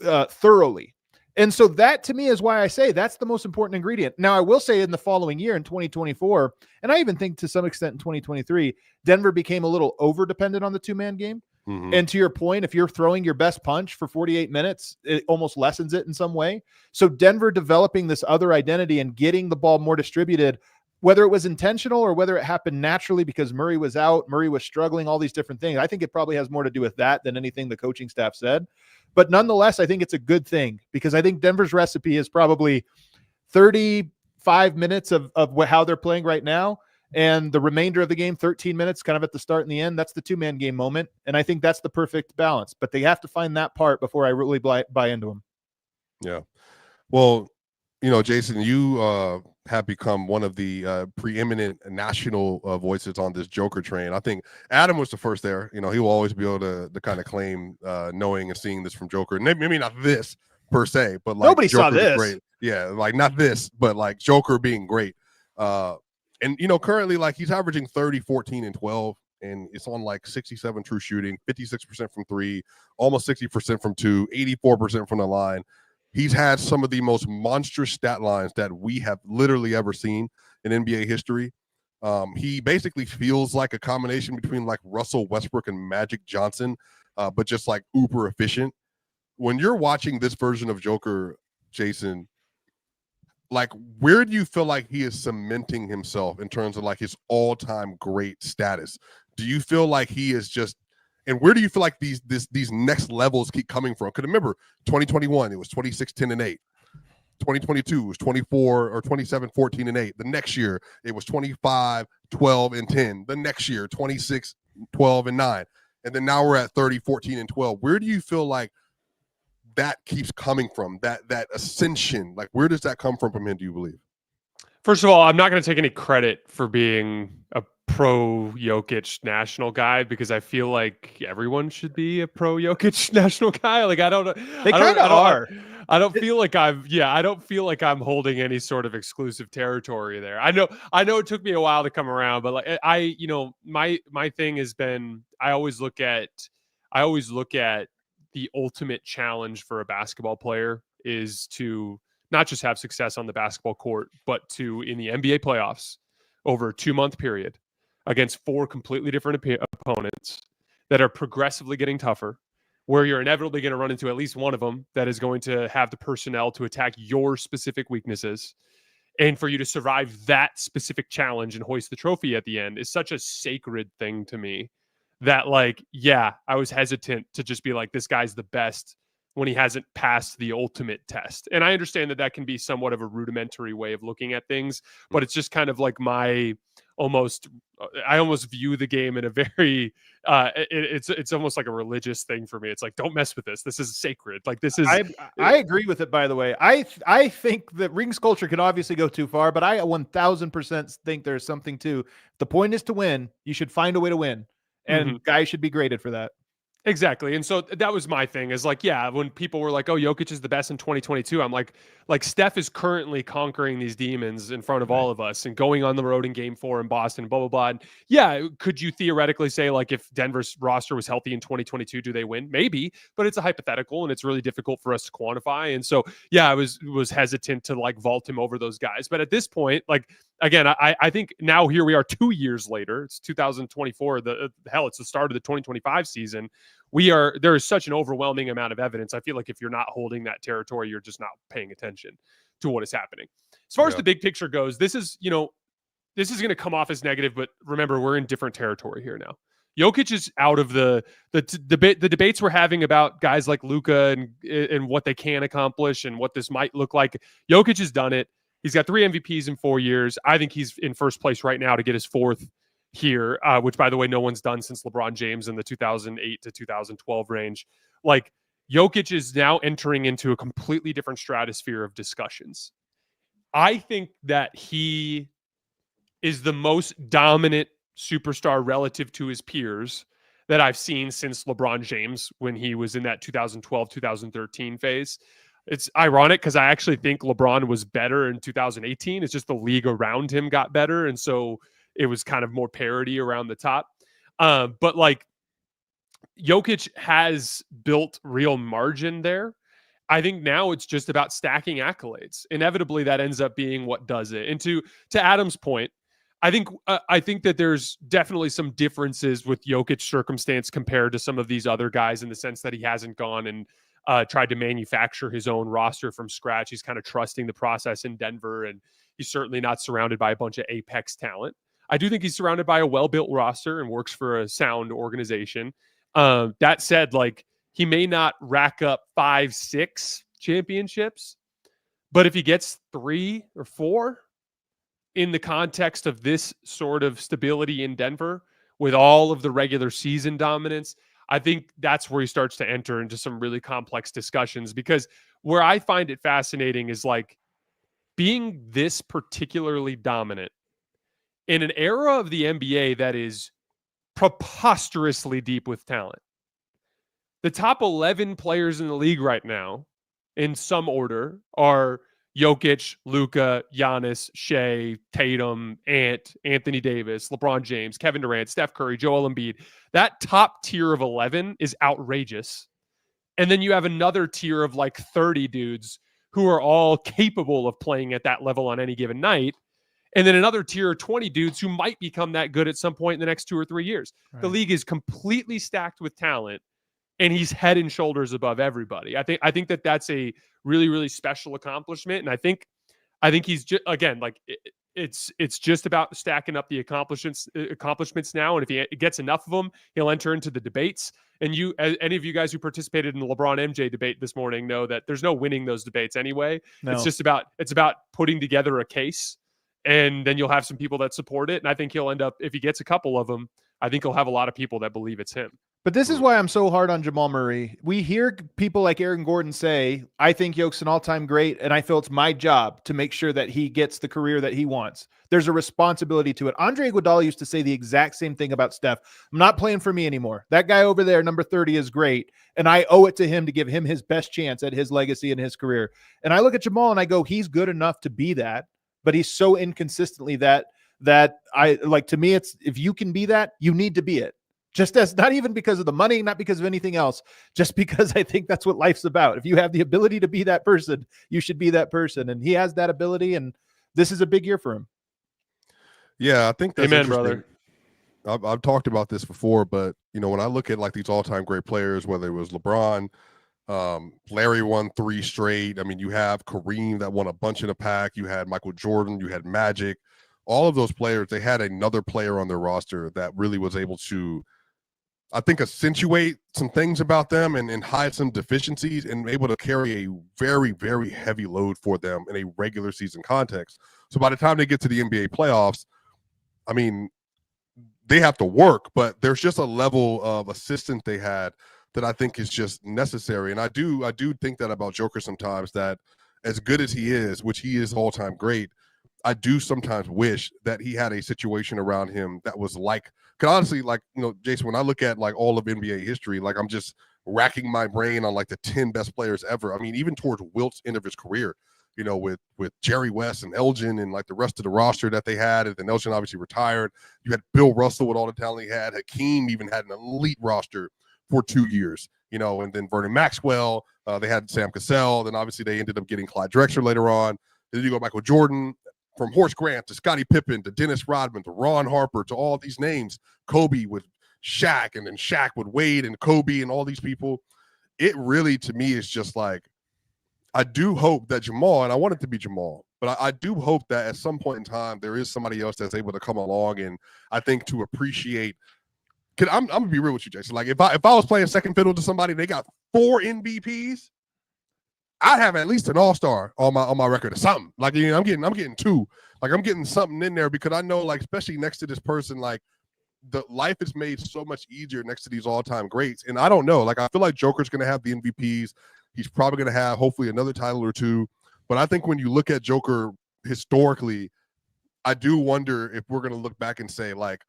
thoroughly. And so that, to me, is why I say that's the most important ingredient. Now, I will say in the following year, in 2024, and I even think to some extent in 2023, Denver became a little over-dependent on the two-man game. Mhm. And to your point, if you're throwing your best punch for 48 minutes, it almost lessens it in some way. So Denver developing this other identity and getting the ball more distributed, whether it was intentional or whether it happened naturally because Murray was out, Murray was struggling, all these different things. I think it probably has more to do with that than anything the coaching staff said. But nonetheless, I think it's a good thing because I think Denver's recipe is probably 35 minutes of how they're playing right now. And the remainder of the game, 13 minutes, kind of at the start and the end, that's the two-man game moment. And I think that's the perfect balance. But they have to find that part before I really buy into them. Yeah. Well, Jason, you have become one of the preeminent national voices on this Joker train. I think Adam was the first there. He will always be able to kind of claim knowing and seeing this from Joker. Maybe not this per se, but like Nobody saw Joker this. great. Yeah, like not this, but like Joker being great. And currently like he's averaging 30, 14, and 12, and it's on like 67 true shooting, 56% from 3, almost 60% from 2, 84% from the line. He's had some of the most monstrous stat lines that we have literally ever seen in NBA history. He basically feels like a combination between like Russell Westbrook and Magic Johnson, but just like uber efficient. When you're watching this version of Joker, Jason, like where do you feel like he is cementing himself in terms of like his all-time great status? Do you feel like he is just, and where do you feel like these next levels keep coming from? Because remember, 2021, it was 26, 10, and 8. 2022 was 24 or 27, 14, and 8. The next year, it was 25, 12, and 10. The next year, 26, 12, and 9. And then now we're at 30, 14, and 12. Where do you feel like that keeps coming from? That ascension, like where does that come from him, do you believe? First of all, I'm not going to take any credit for being a pro Jokic national guy because I feel like everyone should be a pro Jokic national guy. Like I don't know. They kind of are. I don't feel like I don't feel like I'm holding any sort of exclusive territory there. I know it took me a while to come around, but like my thing has been I always look at the ultimate challenge for a basketball player is to not just have success on the basketball court, but to, in the NBA playoffs, over a 2-month period against 4 completely different opponents that are progressively getting tougher, where you're inevitably going to run into at least one of them that is going to have the personnel to attack your specific weaknesses. And for you to survive that specific challenge and hoist the trophy at the end is such a sacred thing to me that, like, yeah, I was hesitant to just be like, this guy's the best when he hasn't passed the ultimate test. And I understand that can be somewhat of a rudimentary way of looking at things, but it's just kind of like I almost view the game in a very, it's almost like a religious thing for me. It's like, don't mess with this. This is sacred. Like this is, I agree with it, by the way. I think that rings culture can obviously go too far, but I 1000% think there's something to, the point is to win. You should find a way to win. And guys should be graded for that. Exactly. And so that was my thing is like, yeah, when people were like, oh, Jokic is the best in 2022, I'm like Steph is currently conquering these demons in front of all of us and going on the road in game 4 in Boston, blah, blah, blah. And yeah, could you theoretically say like if Denver's roster was healthy in 2022, do they win? Maybe, but it's a hypothetical and it's really difficult for us to quantify. And so, yeah, I was hesitant to like vault him over those guys. But at this point, like, again, I think now here we are 2 years later. It's 2024. It's the start of the 2025 season. There is such an overwhelming amount of evidence. I feel like if you're not holding that territory, you're just not paying attention to what is happening. As far as the big picture goes, this is going to come off as negative, but remember, we're in different territory here now. Jokic is out of the debates we're having about guys like Luka and what they can accomplish and what this might look like. Jokic has done it. He's got 3 MVPs in 4 years. I think he's in first place right now to get his 4th here, which, by the way, no one's done since LeBron James in the 2008 to 2012 range. Like, Jokic is now entering into a completely different stratosphere of discussions. I think that he is the most dominant superstar relative to his peers that I've seen since LeBron James when he was in that 2012-2013 phase. It's ironic because I actually think LeBron was better in 2018. It's just the league around him got better. And so it was kind of more parity around the top. But like Jokic has built real margin there. I think now it's just about stacking accolades. Inevitably, that ends up being what does it. And to Adam's point, I think that there's definitely some differences with Jokic's circumstance compared to some of these other guys in the sense that he hasn't gone and tried to manufacture his own roster from scratch. He's kind of trusting the process in Denver, and he's certainly not surrounded by a bunch of apex talent. I do think he's surrounded by a well-built roster and works for a sound organization. That said, like, he may not rack up 5-6 championships, but if he gets 3 or 4 in the context of this sort of stability in Denver with all of the regular season dominance, I think that's where he starts to enter into some really complex discussions, because where I find it fascinating is like being this particularly dominant in an era of the NBA that is preposterously deep with talent. The top 11 players in the league right now, in some order, are Jokic, Luka, Giannis, Shea, Tatum, Anthony Davis, LeBron James, Kevin Durant, Steph Curry, Joel Embiid. That top tier of 11 is outrageous. And then you have another tier of like 30 dudes who are all capable of playing at that level on any given night. And then another tier of 20 dudes who might become that good at some point in the next 2 or 3 years. Right. The league is completely stacked with talent, and he's head and shoulders above everybody. I think that that's a really, really special accomplishment. And I think he's just, again, like it's just about stacking up the accomplishments now. And if he gets enough of them, he'll enter into the debates. And any of you guys who participated in the LeBron MJ debate this morning know that there's no winning those debates anyway. No. It's about putting together a case, and then you'll have some people that support it. And I think he'll end up, if he gets a couple of them, I think he'll have a lot of people that believe it's him. But this is why I'm so hard on Jamal Murray. We hear people like Aaron Gordon say, I think Jokic's an all-time great, and I feel it's my job to make sure that he gets the career that he wants. There's a responsibility to it. Andre Iguodala used to say the exact same thing about Steph. I'm not playing for me anymore. That guy over there, number 30, is great, and I owe it to him to give him his best chance at his legacy and his career. And I look at Jamal and I go, he's good enough to be that, but he's so inconsistently that I like, to me, it's, if you can be that, you need to be it. Just as, not even because of the money, not because of anything else, just because I think that's what life's about. If you have the ability to be that person, you should be that person. And he has that ability, and this is a big year for him. Yeah, I think that's Amen, brother. I've talked about this before, but when I look at like these all-time great players, whether it was LeBron, Larry won 3 straight. I mean, you have Kareem that won a bunch in a pack. You had Michael Jordan, you had Magic. All of those players, they had another player on their roster that really was able to, I think, accentuate some things about them and hide some deficiencies, and able to carry a very, very heavy load for them in a regular season context. So by the time they get to the NBA playoffs, I mean, they have to work, but there's just a level of assistance they had that I think is just necessary. And I do think that about Joker sometimes, that as good as he is, which he is all-time great, I do sometimes wish that he had a situation around him that was like, because honestly, like, Jason, when I look at like all of NBA history, like I'm just racking my brain on like the 10 best players ever. I mean, even towards Wilt's end of his career, with Jerry West and Elgin and like the rest of the roster that they had, and then Elgin obviously retired. You had Bill Russell with all the talent he had. Hakeem even had an elite roster for 2 years, and then Vernon Maxwell. They had Sam Cassell. Then obviously they ended up getting Clyde Drexler later on. Then you go Michael Jordan. From Horace Grant to Scottie Pippen to Dennis Rodman to Ron Harper to all these names, Kobe with Shaq, and then Shaq with Wade and Kobe and all these people. It really, to me, is just like, I do hope that Jamal, and I want it to be Jamal, but I do hope that at some point in time there is somebody else that's able to come along, and I think to appreciate. Cause I'm gonna be real with you, Jason. Like if I was playing second fiddle to somebody, they got 4 MVPs. I'd have at least an all-star on my record or something. Like, I'm getting 2. Like, I'm getting something in there, because I know, like, especially next to this person, like, the life is made so much easier next to these all-time greats. And I don't know. Like, I feel like Joker's going to have the MVPs. He's probably going to have, hopefully, another title or 2. But I think when you look at Joker historically, I do wonder if we're going to look back and say, like,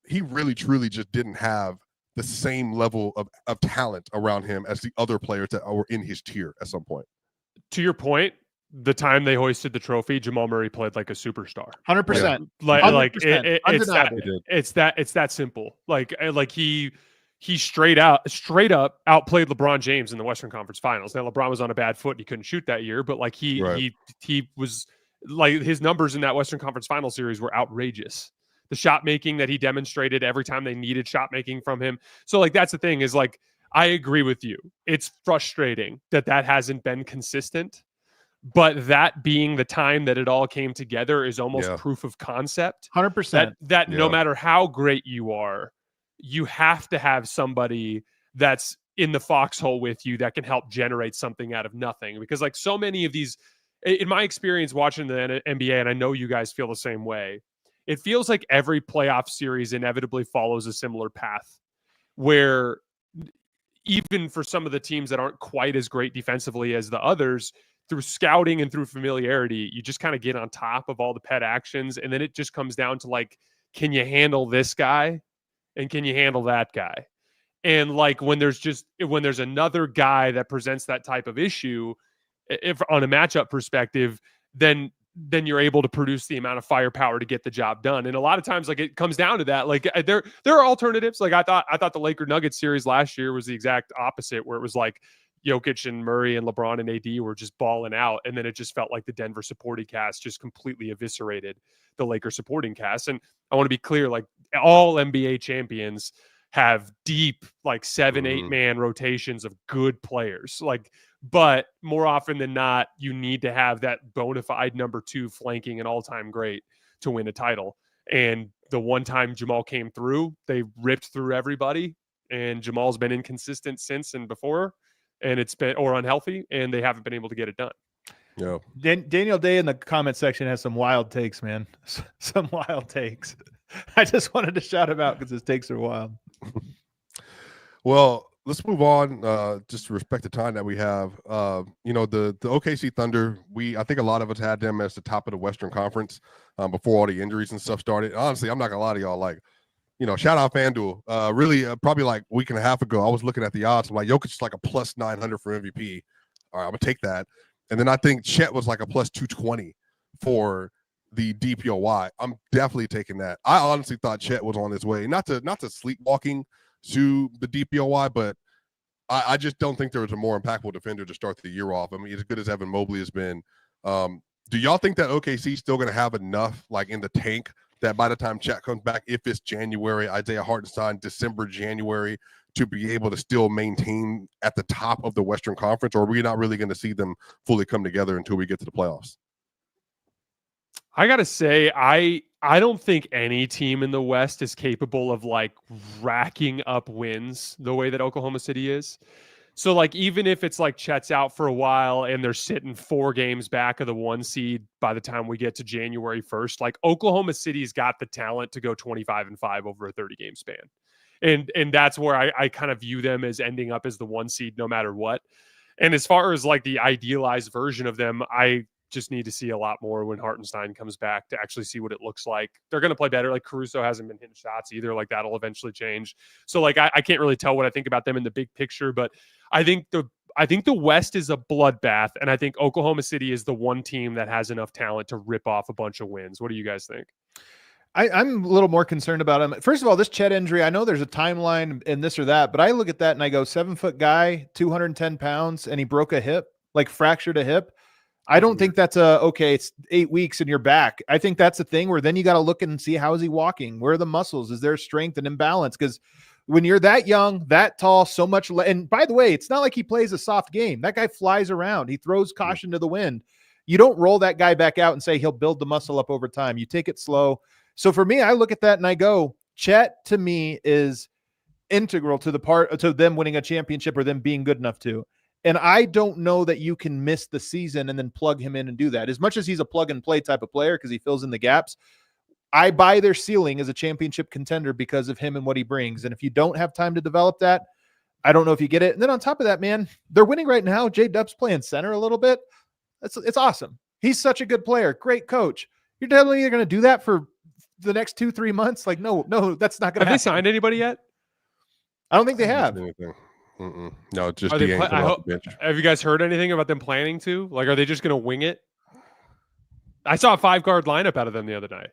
he really, truly just didn't have the same level of talent around him as the other players that were in his tier at some point. To your point, the time they hoisted the trophy, Jamal Murray played like a superstar. 100%. Like it's that simple. Like he straight up outplayed LeBron James in the Western Conference Finals. Now LeBron was on a bad foot and he couldn't shoot that year, but like he was like his numbers in that Western Conference Final Series were outrageous. The shot making that he demonstrated every time they needed shot making from him. So like, that's the thing is like, I agree with you. It's frustrating that hasn't been consistent, but that being the time that it all came together is almost proof of concept. 100%. That no matter how great you are, you have to have somebody that's in the foxhole with you that can help generate something out of nothing. Because like so many of these, in my experience watching the NBA, and I know you guys feel the same way, it feels like every playoff series inevitably follows a similar path where even for some of the teams that aren't quite as great defensively as the others, through scouting and through familiarity, you just kind of get on top of all the pet actions. And then it just comes down to like, can you handle this guy? And can you handle that guy? And like when there's another guy that presents that type of issue, if on a matchup perspective, then you're able to produce the amount of firepower to get the job done. And a lot of times, like it comes down to that. Like there are alternatives. Like I thought the Laker Nuggets series last year was the exact opposite, where it was like Jokic and Murray and LeBron and AD were just balling out, and then it just felt like the Denver supporting cast just completely eviscerated the Laker supporting cast. And I want to be clear, like all NBA champions have deep, like 7-8 man rotations of good players. Like, but more often than not, you need to have that bona fide number 2 flanking an all-time great to win a title. And the one time Jamal came through, they ripped through everybody, and Jamal's been inconsistent since and before, and it's been or unhealthy, and they haven't been able to get it done. Yeah. Daniel Day in the comment section has some wild takes, man. Some wild takes. I just wanted to shout him out because his takes are wild. Well, let's move on. Just to respect the time that we have. The OKC Thunder. I think a lot of us had them as the top of the Western Conference before all the injuries and stuff started. Honestly, I'm not gonna lie to y'all. Like, shout out FanDuel. Probably like a week and a half ago, I was looking at the odds. I'm like, Jokic is like a plus 900 for MVP. All right, I'm gonna take that. And then I think Chet was like a plus 220 for the DPOY. I'm definitely taking that. I honestly thought Chet was on his way, not to sleepwalking to the DPOY, but I just don't think there was a more impactful defender to start the year off. I mean, as good as Evan Mobley has been, do y'all think that OKC is still going to have enough like in the tank that by the time Chet comes back, if it's January, Isaiah Hartenstein, December, January, to be able to still maintain at the top of the Western Conference, or are we not really going to see them fully come together until we get to the playoffs? I got to say, I don't think any team in the West is capable of like racking up wins the way that Oklahoma City is. So like, even if it's like Chet's out for a while and they're sitting 4 games back of the 1 seed by the time we get to January 1st, like Oklahoma City's got the talent to go 25-5 over a 30-game span. And that's where I kind of view them as ending up as the 1 seed no matter what. And as far as like the idealized version of them, I just need to see a lot more when Hartenstein comes back to actually see what it looks like. They're going to play better. Like Caruso hasn't been hitting shots either. Like that'll eventually change. So like, I can't really tell what I think about them in the big picture, but I think the West is a bloodbath. And I think Oklahoma City is the one team that has enough talent to rip off a bunch of wins. What do you guys think? I'm a little more concerned about him. First of all, this Chet injury, I know there's a timeline and this or that, but I look at that and I go 7-foot guy, 210 pounds, and he broke a hip, like fractured a hip. I don't think that's okay, it's 8 weeks and you're back. I think that's a thing where then you got to look and see how is he walking? Where are the muscles? Is there strength and imbalance? Because when you're that young, that tall, so much. And by the way, it's not like he plays a soft game. That guy flies around. He throws caution to the wind. You don't roll that guy back out and say he'll build the muscle up over time. You take it slow. So for me, I look at that and I go, Chet to me is integral to to them winning a championship or them being good enough to. And I don't know that you can miss the season and then plug him in and do that. As much as he's a plug and play type of player because he fills in the gaps, I buy their ceiling as a championship contender because of him and what he brings. And if you don't have time to develop that, I don't know if you get it. And then on top of that, man, they're winning right now. J-Dub's playing center a little bit. It's awesome. He's such a good player. Great coach. You're telling me you're going to do that for the next 2-3 months? Like, no, that's not going to happen. Have they signed anybody yet? I don't think they have. No, just have you guys heard anything about them planning to? Like, are they just going to wing it? I saw a 5-card lineup out of them the other night.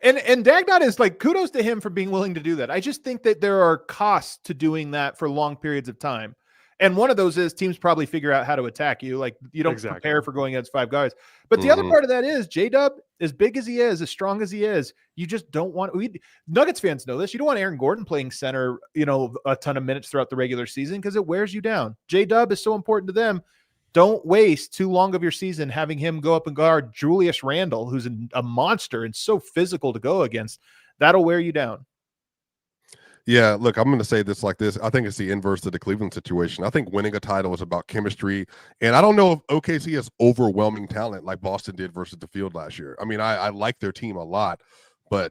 And Dagnott is like, kudos to him for being willing to do that. I just think that there are costs to doing that for long periods of time. And one of those is teams probably figure out how to attack you. Like you don't prepare for going against 5 guards. But the other part of that is J-Dub, as big as he is, as strong as he is, you just don't want Nuggets fans know this. You don't want Aaron Gordon playing center, a ton of minutes throughout the regular season because it wears you down. J-Dub is so important to them. Don't waste too long of your season having him go up and guard Julius Randle, who's a monster and so physical to go against. That'll wear you down. Yeah, look, I'm going to say this like this. I think it's the inverse of the Cleveland situation. I think winning a title is about chemistry. And I don't know if OKC has overwhelming talent like Boston did versus the field last year. I mean, I like their team a lot, but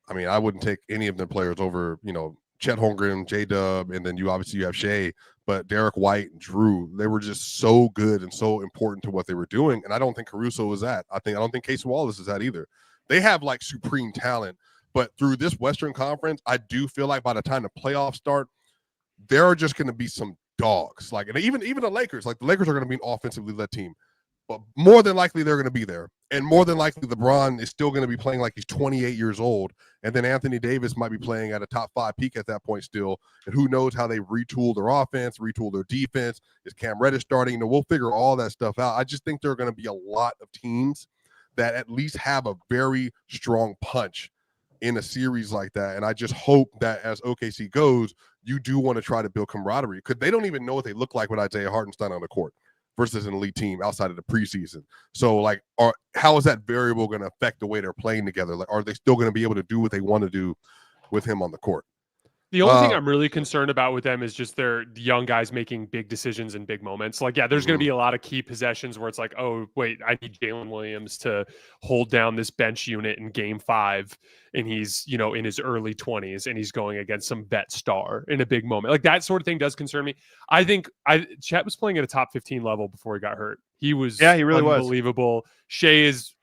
I mean, I wouldn't take any of their players over, Chet Holmgren, J-Dub, and then you have Shea, but Derek White and Drew, they were just so good and so important to what they were doing. And I don't think Caruso is that. I don't think Casey Wallace is that either. They have like supreme talent. But through this Western Conference, I do feel like by the time the playoffs start, there are just going to be some dogs. Like, and even the Lakers, like the Lakers are going to be an offensively led team, but more than likely they're going to be there. And more than likely LeBron is still going to be playing like he's 28 years old. And then Anthony Davis might be playing at a top 5 peak at that point still. And who knows how they retool their offense, retool their defense. Is Cam Reddish starting? We'll figure all that stuff out. I just think there are going to be a lot of teams that at least have a very strong punch in a series like that. And I just hope that as OKC goes, you do want to try to build camaraderie because they don't even know what they look like with Isaiah Hartenstein on the court versus an elite team outside of the preseason. So like, how is that variable going to affect the way they're playing together? Like, are they still going to be able to do what they want to do with him on the court? The only thing I'm really concerned about with them is just their young guys making big decisions in big moments. Like, yeah, there's going to be a lot of key possessions where it's like, oh, wait, I need Jalen Williams to hold down this bench unit in game 5. And he's, in his early 20s and he's going against some vet star in a big moment. Like that sort of thing does concern me. I think Chet was playing at a top 15 level before he got hurt. He was he really unbelievable. Shea is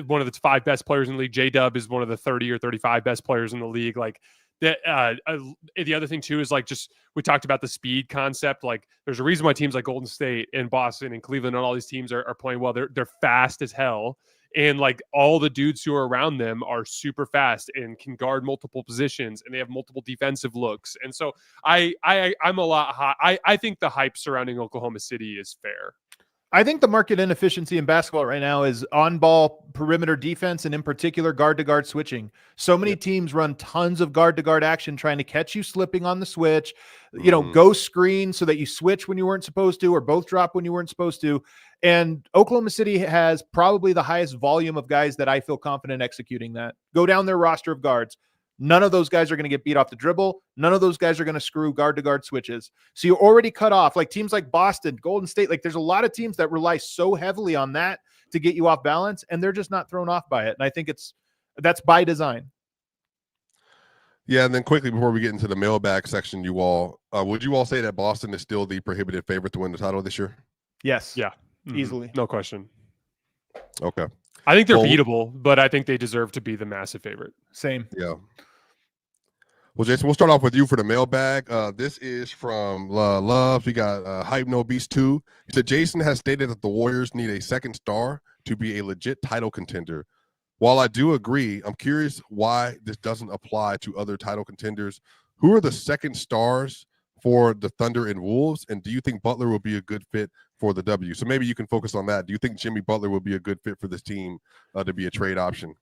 one of the 5 best players in the league. J-Dub is one of the 30 or 35 best players in the league. Like, the other thing too is like just we talked about the speed concept. Like there's a reason why teams like Golden State and Boston and Cleveland and all these teams are playing well. They're fast as hell, and like all the dudes who are around them are super fast and can guard multiple positions and they have multiple defensive looks. And so I'm a lot high. I think the hype surrounding Oklahoma City is fair. I think the market inefficiency in basketball right now is on-ball perimeter defense and in particular guard-to-guard switching. So many teams run tons of guard-to-guard action trying to catch you slipping on the switch, go screen so that you switch when you weren't supposed to or both drop when you weren't supposed to. And Oklahoma City has probably the highest volume of guys that I feel confident executing that. Go down their roster of guards. None of those guys are going to get beat off the dribble. None of those guys are going to screw guard-to-guard switches. So you're already cut off. Like teams like Boston, Golden State, like there's a lot of teams that rely so heavily on that to get you off balance, and they're just not thrown off by it. And I think that's by design. Yeah, and then quickly before we get into the mailbag section, would you all say that Boston is still the prohibitive favorite to win the title this year? Yes. Yeah. Easily. No question. Okay. I think they're beatable, but I think they deserve to be the massive favorite. Same. Yeah. Well, Jason, we'll start off with you for the mailbag. This is from Love. We got Hype No Beast 2. He said, Jason has stated that the Warriors need a second star to be a legit title contender. While I do agree, I'm curious why this doesn't apply to other title contenders. Who are the second stars for the Thunder and Wolves? And do you think Butler will be a good fit for the W? So maybe you can focus on that. Do you think Jimmy Butler will be a good fit for this team to be a trade option?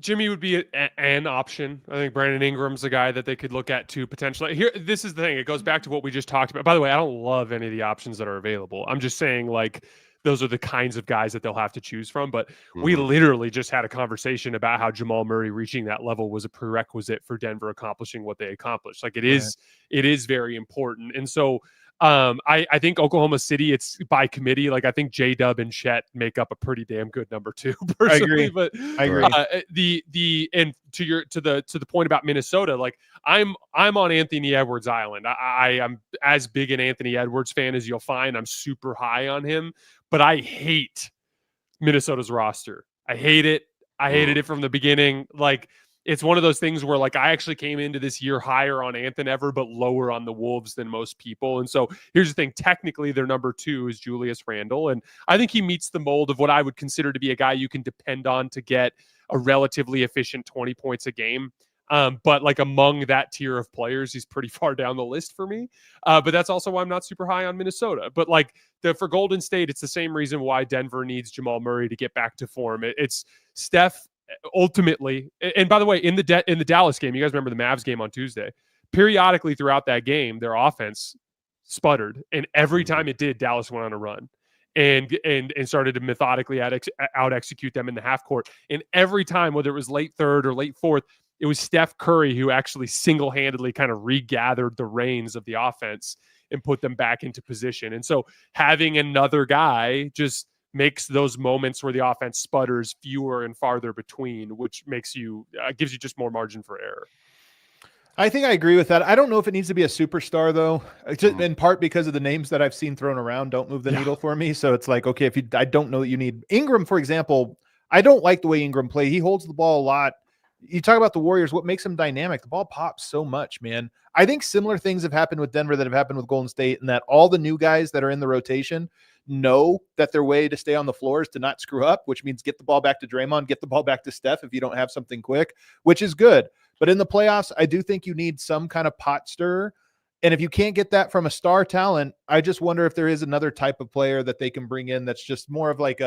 Jimmy would be an option. I think Brandon Ingram's a guy that they could look at too potentially. Here, this is the thing. It goes back to what we just talked about. By the way, I don't love any of the options that are available. I'm just saying like those are the kinds of guys that they'll have to choose from. But we literally just had a conversation about how Jamal Murray reaching that level was a prerequisite for Denver accomplishing what they accomplished. Like it is very important. And so I think Oklahoma City, it's by committee. Like I think J-Dub and Chet make up a pretty damn good number 2. Personally, I agree. And to the point about Minnesota, like I'm on Anthony Edwards Island. I am as big an Anthony Edwards fan as you'll find. I'm super high on him, but I hate Minnesota's roster. I hate it. I hated it from the beginning. Like it's one of those things where like I actually came into this year higher on Anthony Ever, but lower on the Wolves than most people. And so here's the thing. Technically, their number 2 is Julius Randle. And I think he meets the mold of what I would consider to be a guy you can depend on to get a relatively efficient 20 points a game. But like among that tier of players, he's pretty far down the list for me. But that's also why I'm not super high on Minnesota. But like for Golden State, it's the same reason why Denver needs Jamal Murray to get back to form. It's Steph ultimately. And by the way, in the Dallas game, you guys remember the Mavs game on Tuesday? Periodically throughout that game, their offense sputtered, and every time it did, Dallas went on a run and started to methodically out execute them in the half court. And every time, whether it was late third or late fourth, it was Steph Curry who actually single-handedly kind of regathered the reins of the offense and put them back into position. And so having another guy just makes those moments where the offense sputters fewer and farther between, which makes you gives you just more margin for error. I think I agree with that. I don't know if it needs to be a superstar, though, just in part because of the names that I've seen thrown around don't move the needle for me. So it's like, okay, I don't know that you need Ingram, for example. I don't like the way Ingram play. He holds the ball a lot. You talk about the Warriors, what makes them dynamic? The ball pops so much, man. I think similar things have happened with Denver that have happened with Golden State, and that all the new guys that are in the rotation know that their way to stay on the floor is to not screw up, which means get the ball back to Draymond, get the ball back to Steph if you don't have something quick, which is good. But in the playoffs, I do think you need some kind of pot stirrer. And if you can't get that from a star talent, I just wonder if there is another type of player that they can bring in that's just more of like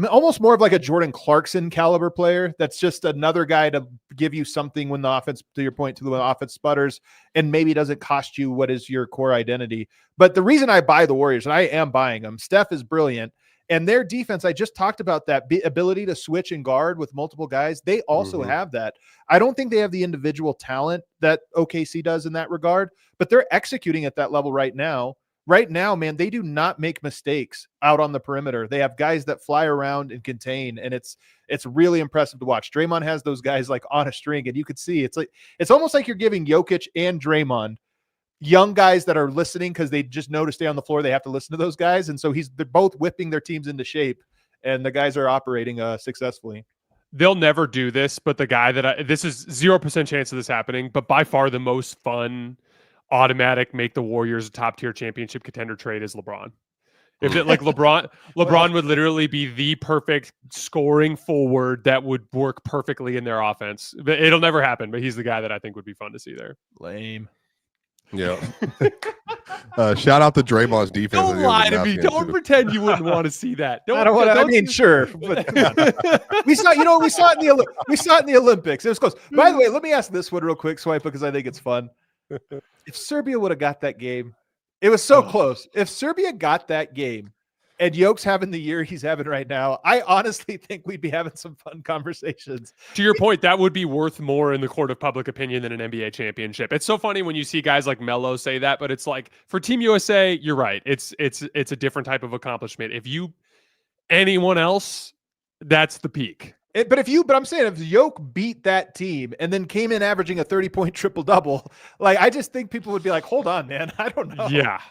almost more of like a Jordan Clarkson caliber player. That's just another guy to give you something when the offense, to your point, to the offense sputters, and maybe doesn't cost you what is your core identity. But the reason I buy the Warriors, and I am buying them, Steph is brilliant. And their defense, I just talked about that ability to switch and guard with multiple guys. They also have that. I don't think they have the individual talent that OKC does in that regard, but they're executing at that level right now. Right now, man, they do not make mistakes out on the perimeter. They have guys that fly around and contain, and it's really impressive to watch. Draymond has those guys like on a string, and you could see it's almost like you're giving Jokic and Draymond young guys that are listening because they just know to stay on the floor. They have to listen to those guys. And so they're both whipping their teams into shape, and the guys are operating successfully. They'll never do this, but the guy this is 0% chance of this happening, but by far the most fun automatic make the Warriors a top tier championship contender trade is LeBron. If it like LeBron would literally be the perfect scoring forward that would work perfectly in their offense. But it'll never happen, but he's the guy that I think would be fun to see there. Lame. Yeah. Shout out to Draymond's defense. Don't lie to me. Don't pretend you wouldn't want to see that. Sure. But we saw it in the Olympics. It was close. By the way, let me ask this one real quick, Swipe, because I think it's fun. If Serbia would have got that game, it was so close. If Serbia got that game and Jokić having the year he's having right now, I honestly think we'd be having some fun conversations. To your point, that would be worth more in the court of public opinion than an NBA championship. It's so funny when you see guys like Melo say that, but it's like for Team USA, you're right. It's a different type of accomplishment. Anyone else, that's the peak. But I'm saying if Jokić beat that team and then came in averaging a 30-point triple-double, like I just think people would be like, hold on, man. I don't know. Yeah.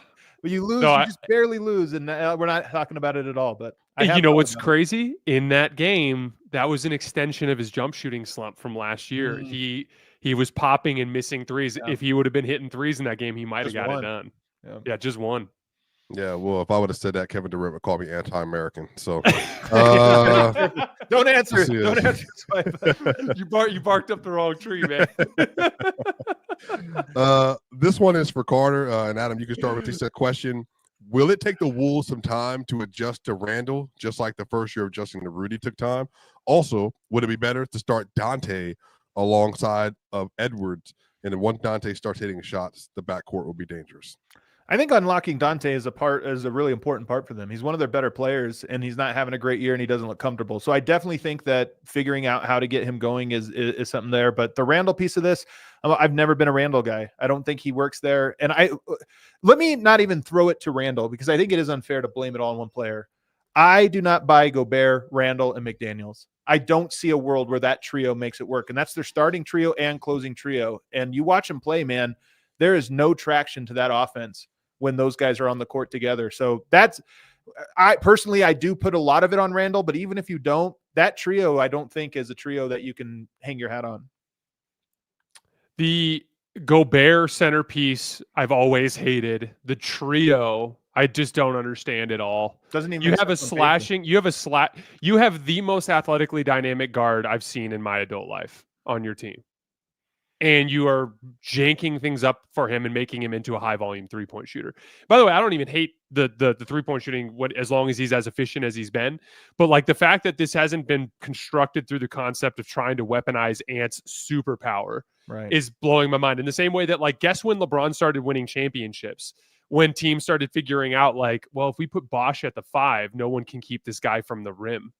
But you lose, you just barely lose, and we're not talking about it at all. But you know what's crazy? In that game, that was an extension of his jump shooting slump from last year. He was popping and missing threes. Yeah. If he would have been hitting threes in that game, he might have got it done. Yeah, just one. Yeah, well, if I would have said that, Kevin Durant would call me anti-American. So don't answer it. Don't answer it. You barked up the wrong tree, man. This one is for Carter. And Adam, you can start with this question. Will it take the Wolves some time to adjust to Randall, just like the first year of adjusting to Rudy took time? Also, would it be better to start Dante alongside of Edwards? And then once Dante starts hitting shots, the backcourt will be dangerous. I think unlocking Dante is a really important part for them. He's one of their better players, and he's not having a great year, and he doesn't look comfortable. So I definitely think that figuring out how to get him going is something there. But the Randall piece of this, I've never been a Randall guy. I don't think he works there. And let me not even throw it to Randall, because I think it is unfair to blame it all on one player. I do not buy Gobert, Randall, and McDaniels. I don't see a world where that trio makes it work. And that's their starting trio and closing trio. And you watch them play, man, there is no traction to that offense when those guys are on the court together. So I do put a lot of it on Randall, but even if you don't, that trio, I don't think is a trio that you can hang your hat on. The Gobert centerpiece, I've always hated. The trio, I just don't understand at all. Doesn't even. You have the most athletically dynamic guard I've seen in my adult life on your team. and you are janking things up for him and making him into a high volume 3-point shooter. By the way, I don't even hate the 3-point shooting as long as he's as efficient as he's been. But like the fact that this hasn't been constructed through the concept of trying to weaponize Ant's superpower is blowing my mind. In the same way that, like, guess when LeBron started winning championships? When teams started figuring out, like, well, if we put Bosh at the 5, no one can keep this guy from the rim.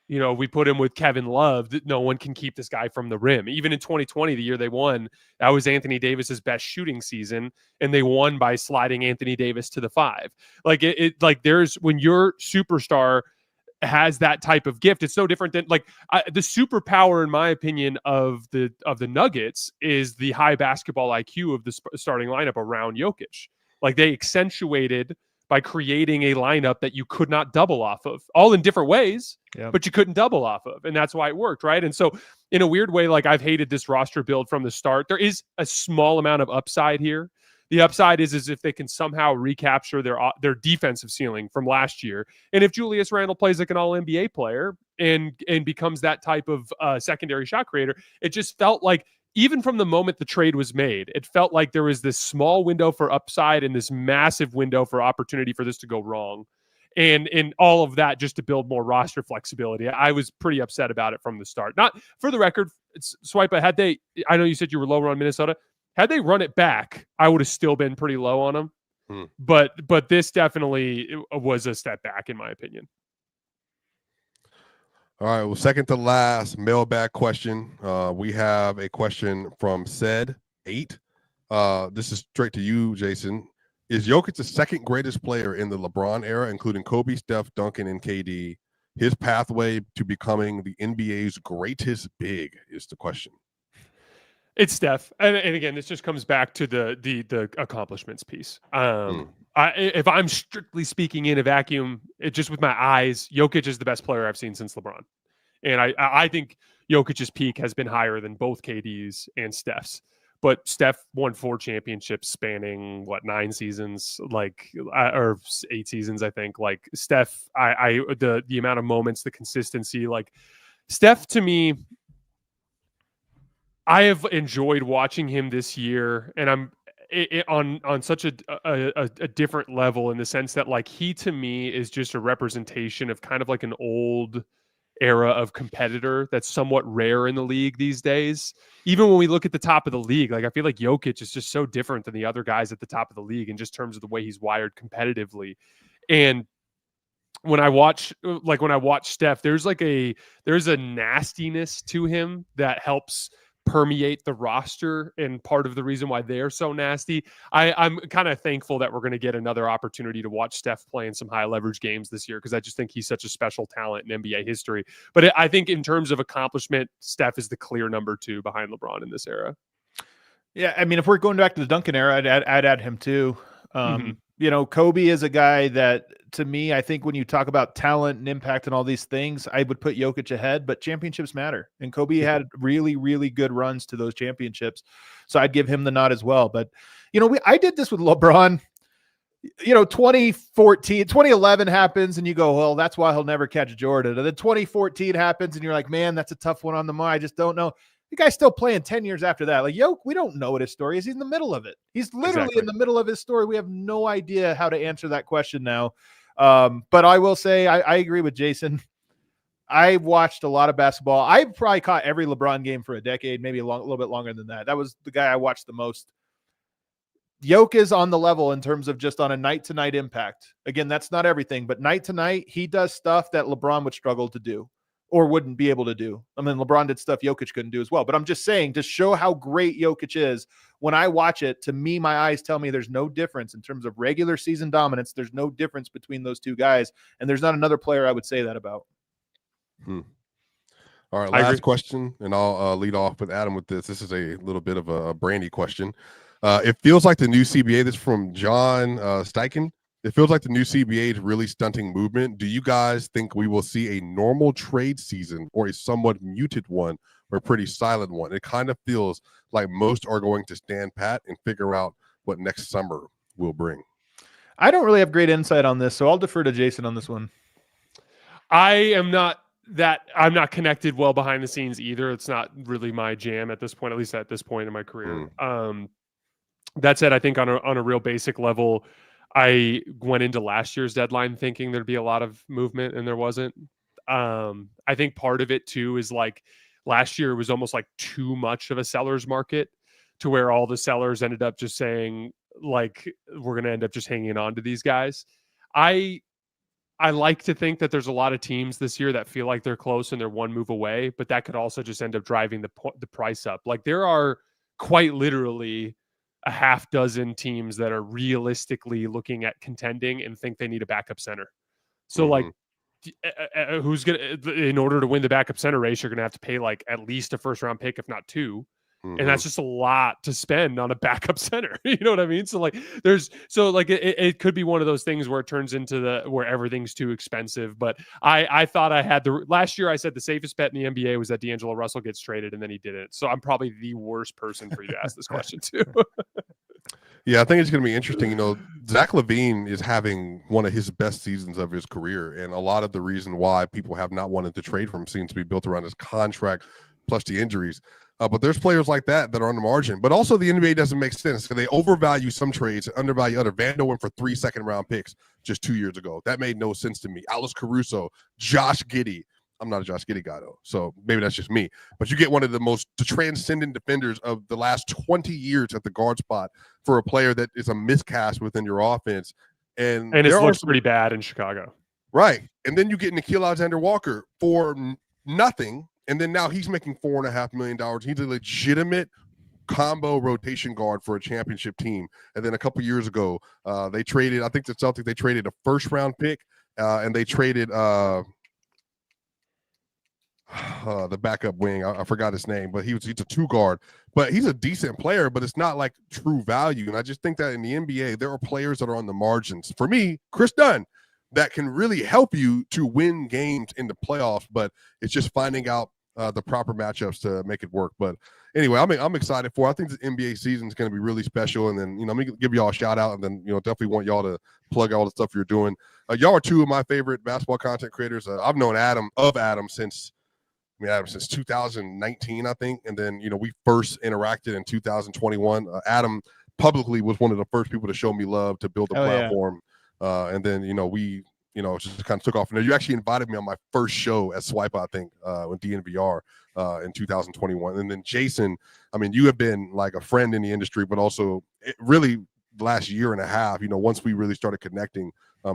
You know, we put him with Kevin Love, no one can keep this guy from the rim. Even in 2020, the year they won, that was Anthony Davis's best shooting season, and they won by sliding Anthony Davis to the 5. Like like there's, when your superstar has that type of gift, it's no different than the superpower, in my opinion, of the Nuggets is the high basketball IQ of the starting lineup around Jokic. Like, they accentuated by creating a lineup that you could not double off of, all in different ways, but you couldn't double off of. And that's why it worked, right? And so in a weird way, like, I've hated this roster build from the start. There is a small amount of upside here. The upside is if they can somehow recapture their defensive ceiling from last year. And if Julius Randle plays like an all-NBA player and becomes that type of secondary shot creator, it just felt like, even from the moment the trade was made, it felt like there was this small window for upside and this massive window for opportunity for this to go wrong. And all of that just to build more roster flexibility. I was pretty upset about it from the start. Not, for the record, Swipa, I know you said you were lower on Minnesota. Had they run it back, I would have still been pretty low on them. But this definitely was a step back, in my opinion. All right, well, second to last mailbag question. We have a question from Said8. This is straight to you, Jason. Is Jokic the second greatest player in the LeBron era, including Kobe, Steph, Duncan, and KD? His pathway to becoming the NBA's greatest big is the question. It's Steph. And again, this just comes back to the accomplishments piece. If I'm strictly speaking in a vacuum, just with my eyes, Jokic is the best player I've seen since LeBron. And I think Jokic's peak has been higher than both KD's and Steph's. But Steph won 4 championships spanning 9 seasons, or 8 seasons, I think. Like, Steph, the amount of moments, the consistency, like, Steph, to me, I have enjoyed watching him this year, and I'm on such a different level, in the sense that, like, he to me is just a representation of kind of like an old era of competitor that's somewhat rare in the league these days. Even when we look at the top of the league, like, I feel like Jokic is just so different than the other guys at the top of the league in just terms of the way he's wired competitively. And when I watch Steph, there's a nastiness to him that helps permeate the roster, and part of the reason why they're so nasty. I'm kind of thankful that we're going to get another opportunity to watch Steph play in some high leverage games this year, because I just think he's such a special talent in NBA history. But I think in terms of accomplishment, Steph is the clear number 2 behind LeBron in this era. Yeah, I mean, if we're going back to the Duncan era, I'd add him too. You know, Kobe is a guy that, to me, I think when you talk about talent and impact and all these things, I would put Jokic ahead, but championships matter. And Kobe had really, really good runs to those championships. So I'd give him the nod as well. But, you know, I did this with LeBron. You know, 2011 happens and you go, well, that's why he'll never catch Jordan. And then 2014 happens and you're like, man, that's a tough one on the mind. I just don't know. The guy's still playing 10 years after that. Like, we don't know what his story is. He's in the middle of it. He's literally in the middle of his story. We have no idea how to answer that question now. But I will say, I agree with Jason. I watched a lot of basketball. I probably caught every LeBron game for a decade, maybe a little bit longer than that. That was the guy I watched the most. Jokic is on the level in terms of just on a night-to-night impact. Again, that's not everything, but night-to-night, he does stuff that LeBron would struggle to do or wouldn't be able to do. I mean, LeBron did stuff Jokic couldn't do as well. But I'm just saying, to show how great Jokic is, when I watch it, to me, my eyes tell me there's no difference in terms of regular season dominance. There's no difference between those two guys, and there's not another player I would say that about. All right, last question, and I'll lead off with Adam with this. This is a little bit of a Brandy question. It feels like the new CBA, this is from John Steichen. It feels like the new CBA is really stunting movement. Do you guys think we will see a normal trade season or a somewhat muted one or a pretty silent one? It kind of feels like most are going to stand pat and figure out what next summer will bring. I don't really have great insight on this, so I'll defer to Jason on this one. I am not that I'm not connected well behind the scenes either. It's not really my jam at this point, at least at this point in my career. That said, I think on a real basic level, I went into last year's deadline thinking there'd be a lot of movement, and there wasn't. I think part of it too is like last year was almost like too much of a seller's market to where all the sellers ended up just saying like, we're going to end up just hanging on to these guys. I like to think that there's a lot of teams this year that feel like they're close and they're one move away, but that could also just end up driving the price up. Like there are quite literally a half dozen teams that are realistically looking at contending and think they need a backup center. So like, who's gonna, in order to win the backup center race, you're gonna have to pay like at least a first round pick, if not two. And that's just a lot to spend on a backup center. You know what I mean? So like it could be one of those things where it turns into where everything's too expensive. But I thought I had last year I said the safest bet in the NBA was that D'Angelo Russell gets traded, and then he didn't. So I'm probably the worst person for you to ask this question to. Yeah, I think it's going to be interesting. You know, Zach LaVine is having one of his best seasons of his career. And a lot of the reason why people have not wanted to trade for him seems to be built around his contract plus the injuries. But there's players like that are on the margin. But also the NBA doesn't make sense. They overvalue some trades and undervalue other. Vando went for 3 second-round picks just 2 years ago. That made no sense to me. Alex Caruso, Josh Giddey. I'm not a Josh Giddey guy, though, so maybe that's just me. But you get one of the most transcendent defenders of the last 20 years at the guard spot for a player that is a miscast within your offense. And it looks pretty bad in Chicago. Right. And then you get Nickeil Alexander-Walker for nothing, and then now he's making $4.5 million. He's a legitimate combo rotation guard for a championship team. And then a couple years ago, they traded, I think the Celtics, they traded a first-round pick, and they traded the backup wing. I forgot his name, but he's a 2-guard. But he's a decent player, but it's not like true value. And I just think that in the NBA, there are players that are on the margins. For me, Chris Dunn, that can really help you to win games in the playoffs, but it's just finding out the proper matchups to make it work. But anyway, I'm excited for it. I think the NBA season is going to be really special. And then, let me give y'all a shout out, and then, definitely want y'all to plug all the stuff you're doing. Y'all are two of my favorite basketball content creators. I've known Adam since 2019, I think. And then, we first interacted in 2021. Adam publicly was one of the first people to show me love to build a platform. Yeah. And then, we, just kind of took off. And you actually invited me on my first show at Swipa, I think, with DNVR in 2021. And then Jason, you have been like a friend in the industry, but also really the last year and a half, once we really started connecting,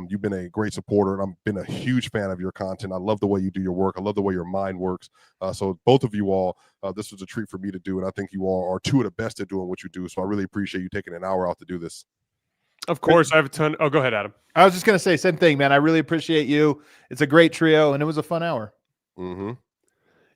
you've been a great supporter, and I've been a huge fan of your content. I love the way you do your work. I love the way your mind works. So both of you all, this was a treat for me to do, and I think you all are two of the best at doing what you do. So I really appreciate you taking an hour out to do this. Of course, I have a ton. Oh, go ahead, Adam. I was just going to say, same thing, man. I really appreciate you. It's a great trio, and it was a fun hour. Mm-hmm.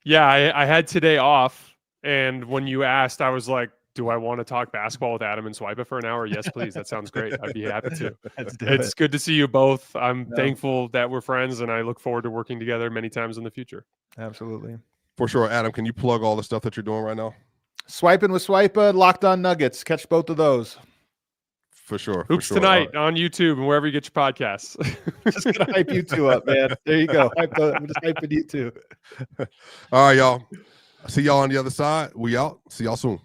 Yeah, I had today off, and when you asked, I was like, do I want to talk basketball with Adam and Swipa for an hour? Yes, please. That sounds great. I'd be happy to. It's good to see you both. I'm thankful that we're friends, and I look forward to working together many times in the future. Absolutely. For sure. Adam, can you plug all the stuff that you're doing right now? Swiping with Swipa, Locked On Nuggets. Catch both of those. For sure. Hoops Tonight on YouTube and wherever you get your podcasts. Just going to hype you two up, man. There you go. I'm just hyping you two. All right, y'all. See y'all on the other side. We out. See y'all soon.